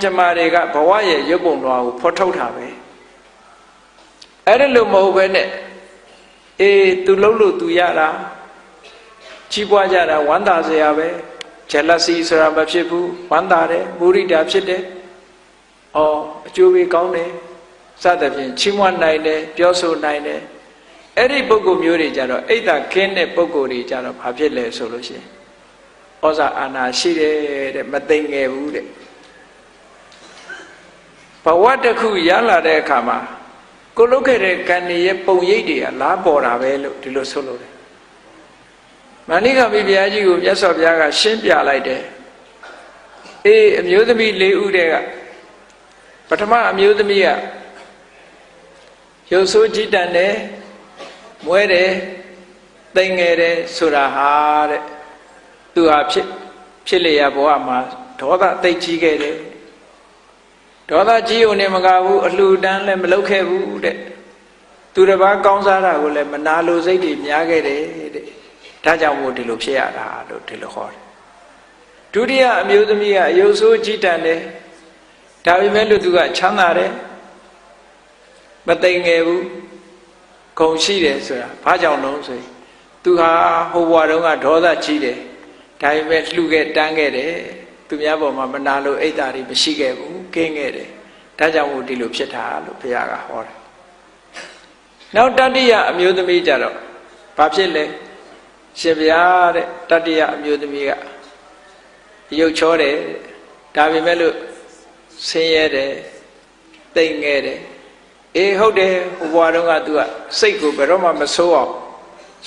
ကြမ္မာတွေကဘဝရဲ့ရုပ်ပုံတော်ကိုဖော်ထုတ်တာပဲအဲ့ဒါလို့မဟုတ်ပဲနဲ့သူလှုပ်လို့သူရတာကြီးပွားကြတာဝမ်းသာစရာပဲ jealousy ဆိုတာမဖြစ်ဘူးဝမ်းသာတယ်မုရိဒာဖြစ်တယ်အော်အကျိုးပေးကောင်းတယ်စသဖြင့်ချီးမွမ်းနိုင်တယ်ပြောဆိုနိုင်တယ်အဲ့ဒီပုဂ္ဂိုလ်မျိုးတွေကြတော့အိတ်သာခင်းတဲ့ပုဂ္ဂိုလ်တွေကြတော့ဘာဖြစ်လဲဆိုလို့ရှိရင်ဩဇာအာဏာရှိတယ်တဲ့မသိငယ်ဘူးတဲ့ဘဝတစ်ခုရလာတဲ့အခါမှာကိုလုတ်ခဲ့တဲ့ကံတွေရဲ့ပုံရိပ်တွေကလားပေါ်တာပဲလို့ဒီလိုဆိုလို့တယ်မဏိကမိဘုရားကြီးကိုမြတ်စွာဘုရားကရှင်းပြလိုက်တယ်အေးအမျိုးသမီး၄ဦးတည်းကပထမအမျိုးသမီးကရုပ်ဆိုးကြည်တန်တယ်မွဲတယ်သိငယ်တယ်ဆိုတာဟာတဲ့သူဟာဖြစ်လျက်ဘဝမှာဒေါသသိကြီးခဲ့တယ်ဒေါသကြီးုံနဲ့မကဘူးအလှူဒန်းလည်းမလုပ်ခဲ့ဘူးတဲ့သူတစ်ပါးကောင်းစားတာကိုလည်းမနာလိုစိတ်တွေများခဲ့တယ်တဲ့ဒါကြောင့်မို့ဒီလိုဖြစ်ရတာလို့ဒီလိုခေါ်တယ်ဒုတိယအမျိုးသမီးကအယုတ်ဆိုးကြည်တန်တယ်ဒါပေမဲ့လို့သူကချမ်းသာတယ်မသိငယ်ဘူးဂုဏ်ရှိတယ်ဆိုတာဘာကြောင့်လဲဆိုရင်သူဟာဟိုဘဝတုန်းကဒေါသကြီးတယ်ဒါပေမဲ့လှူခဲ့တန်းခဲ့တယ်သူများပေါ်မှာမနာလို့အိတ်တာတွေမရှိခဲ့ဘူးကင်းခဲ့တယ်ဒါကြောင့်မို့ဒီလိုဖြစ်တာလို့ဘုရားကဟောတယ်နောက်တတိယအမျိုးသမီးကြတော့ဘာဖြစ်လဲရှင်ဘုရားတဲ့တတိယအမျိုးသမီးကရုပ်ချောတယ်ဒါပေမဲ့လို့ဆင်းရဲတယ်တိမ်ငယ်တယ်အေးဟုတ်တယ်ဟိုဘဝတုန်းကသူကစိတ်ကိုဘယ်တော့မှမဆိုးအောင်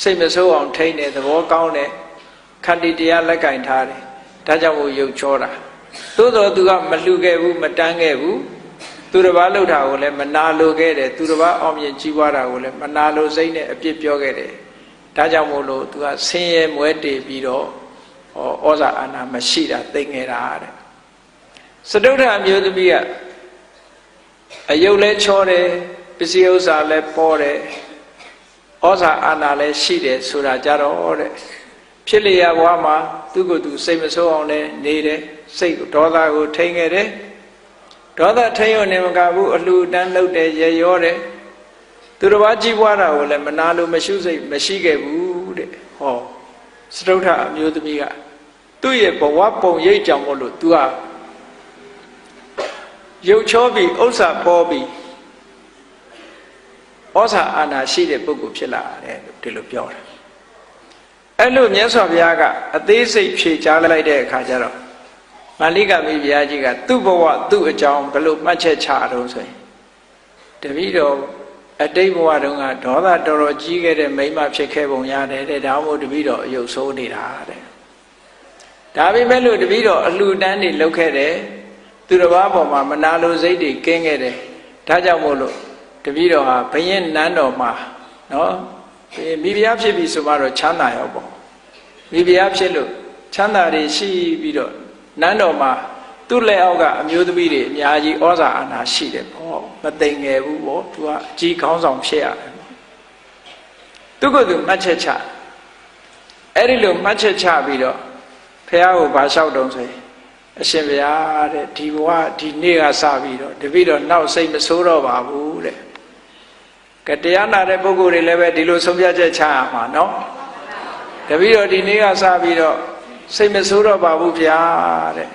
စိတ်မဆိုးအောင်ထိန်းတယ်သဘောကောင်းတယ်ခန္တီတရားလက်ကင်ထားတယ်ဒါကြောင့်မို့ရုပ်ချောတာသို့တော်သူကမလှူခဲ့ဘူးမတန်းခဲ့ဘူးသူတစ်ပါးလှုပ်တာကိုလည်းမနာလိုခဲ့တယ်သူတစ်ပါးအောင်မြင်ကြီးပွားတာကိုလည်းမနာလိုစိတ်နဲ့အပြစ်ပြောခဲ့တယ်ဒါကြောင့်မို့လို့သူကဆင်းရဲမွဲတေပြီးတော့ဩဇာအာဏာမရှိတာသိငယ်တာတဲ့စတုထအမျိုးသမီးကအယုတ်လဲချောတယ်ပစ္စည်းဥစ္စာလဲပေါ်တယ်ဩဇာအာဏာလဲရှိတယ်ဆိုတာကြတော့တဲ့ဖြစ်လျက်ဘဝမှာသူကိုယ်သူစိတ်မဆိုးအောင်လဲနေတယ်စိတ်ဒေါသကိုထိန်းခဲ့တယ်ဒေါသထိန်းရုံနဲ့မကဘူးအလှူတန်းလုပ်တယ်ရရောတယ်သူတစ်ပါးကြီးပွားတာကိုလည်းမနာလို့မရှိစိတ်မရှိခဲ့ဘူးတဲ့ဟောစတုထအမျိုးသမီးကသူ့ရဲ့ဘဝပုံရိပ်ကြောင့်မို့လို့သူကရုပ်ချောပြီးဥစ္စာပေါ်ပြီးဩဇာအာဏာရှိတဲ့ပုဂ္ဂိုလ်ဖြစ်လာတယ်လို့ဒီလိုပြောတာအဲ့လိုမြတ်စွာဘုရားကအသေးစိတ်ဖြေကြားလိုက်တဲ့အခါကျတော့မာလိကမိဘုရားကြီးကသူ့ဘဝသူ့အကြောင်းဘယ်လိုမှတ်ချက်ချတော့ဆိုရင်တပည့်တော်အတိတ်ဘဝတုန်းကဒေါသတော်တော်ကြီးခဲ့တဲ့မိန်းမဖြစ်ခဲ့ပုံရတယ်တဲ့ဒါမှမဟုတ်တပည့်တော်အယုတ်ဆိုးနေတာတဲ့ဒါပေမဲ့လို့တပည့်တော်အလှူဒန်းတွေလုပ်ခဲ့တယ်သူတစ်ပါးပေါ်မှာမနာလိုစိတ်တွေကင်းခဲ့တယ်ဒါကြောင့်မို့လို့တပည့်တော်ဟာဘုရင်နန်းတော်မှာနော်မိဖုရားဖြစ်ပြီဆိုမှတော့ချမ်းသာရောပေါ့မိဖုရားဖြစ်လို့ချမ်းသာတွေရှိပြီးတော့နန်းတော်မှာသူ့လက်အောက်ကအမျိုးသမီးတွေအများကြီးဩဇာအာဏာရှိတယ်ပေါ့မသိငယ်ဘူးပေါ့သူကအကြီးခေါင်းဆောင်ဖြစ်ရတယ်သူကသူမှတ်ချက်ချအဲ့ဒီလိုမှတ်ချက်ချပြီးတော့ဖះကိုဗာလျှောက်တုံးဆိုရင်အရှင်ဘုရားတဲ့ဒီဘဝဒီနေ့ကစပြီးတော့တပည့်တော်နောက်စိတ်မဆိုးတော့ပါဘူးတဲ့ကတရားနာတဲ့ပုဂ္ဂိုလ်တွေလည်းပဲဒီလိုဆုံးဖြတ်ချက်ချရမှာနော်တပည့်တော်ဒီနေ့ကစပြီးတော့စိတ်မဆိုးတော့ပါဘူးဗျာတဲ့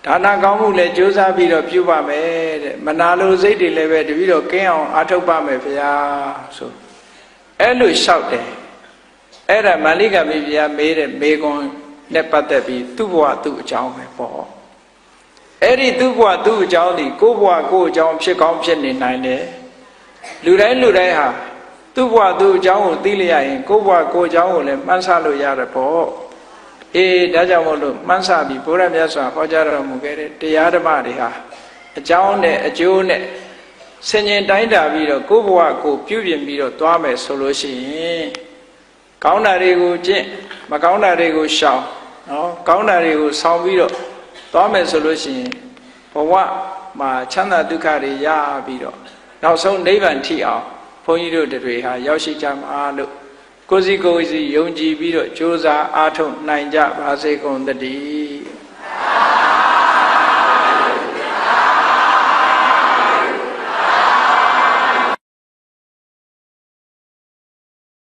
ဒါနကောင်းမှုလည်းကြိုးစားပြီးတော့ပြုပါမယ်တဲ့မနာလိုစိတ်တွေလည်းပဲတပည့်တော်ကင်းအောင်အားထုတ်ပါမယ်ဗျာဆိုအဲ့လိုလျှောက်တယ်အဲ့ဒါမာလိကမိဖုရားမေးတဲ့မေကွန်နဲ့ပတ်သက်ပြီးသူ့ဘဝသူ့အကြောင်းပဲပေါ့အဲ့ဒီသူ့ဘဝသူ့အကြောင်းဒီကိုယ့်ဘဝကိုယ့်အကြောင်းဖြစ်ကောင်းဖြစ်နေနိုင်တယ်လူတိုင်းဟာသူ့ဘဝသူ့အကြောင်းကိုသိလျက်ရင်ကိုယ့်ဘဝကိုယ့်အကြောင်းကိုလည်းမှန်းဆလို့ရတယ်ပေါ့အေးဒါကြောင့်မို့လို့မှန်းဆပြီးဘုရားမြတ်စွာဟောကြားတော်မူခဲ့တဲ့တရားဓမ္မတွေဟာအကြောင်းနဲ့အကျိုးနဲ့ဆင်ញင်တိုင်းတာပြီးတော့ကိုယ့်ဘဝကိုပြုပြင်ပြီးတော့သွားမယ်ဆိုလို့ရှိရင်ကောင်းတာတွေကိုကျင့်မကောင်းတာတွေကိုရှောင်နော်ကောင်းတာတွေကိုဆောင်ပြီးတော့သွားမယ်ဆိုလို့ရှိရင်ဘဝမှာချမ်းသာဒုက္ခတွေရပြီးတော့နောက်ဆုံးနိဗ္ဗာန်ထိအောင်ဘုန်းကြီးတို့တွေဟာရောက်ရှိကြမှာလို့ကိုယ်စီယုံကြည်ပြီးတော့ကြိုးစားအားထုတ်နိုင်ကြပါစေကုန်သတည်း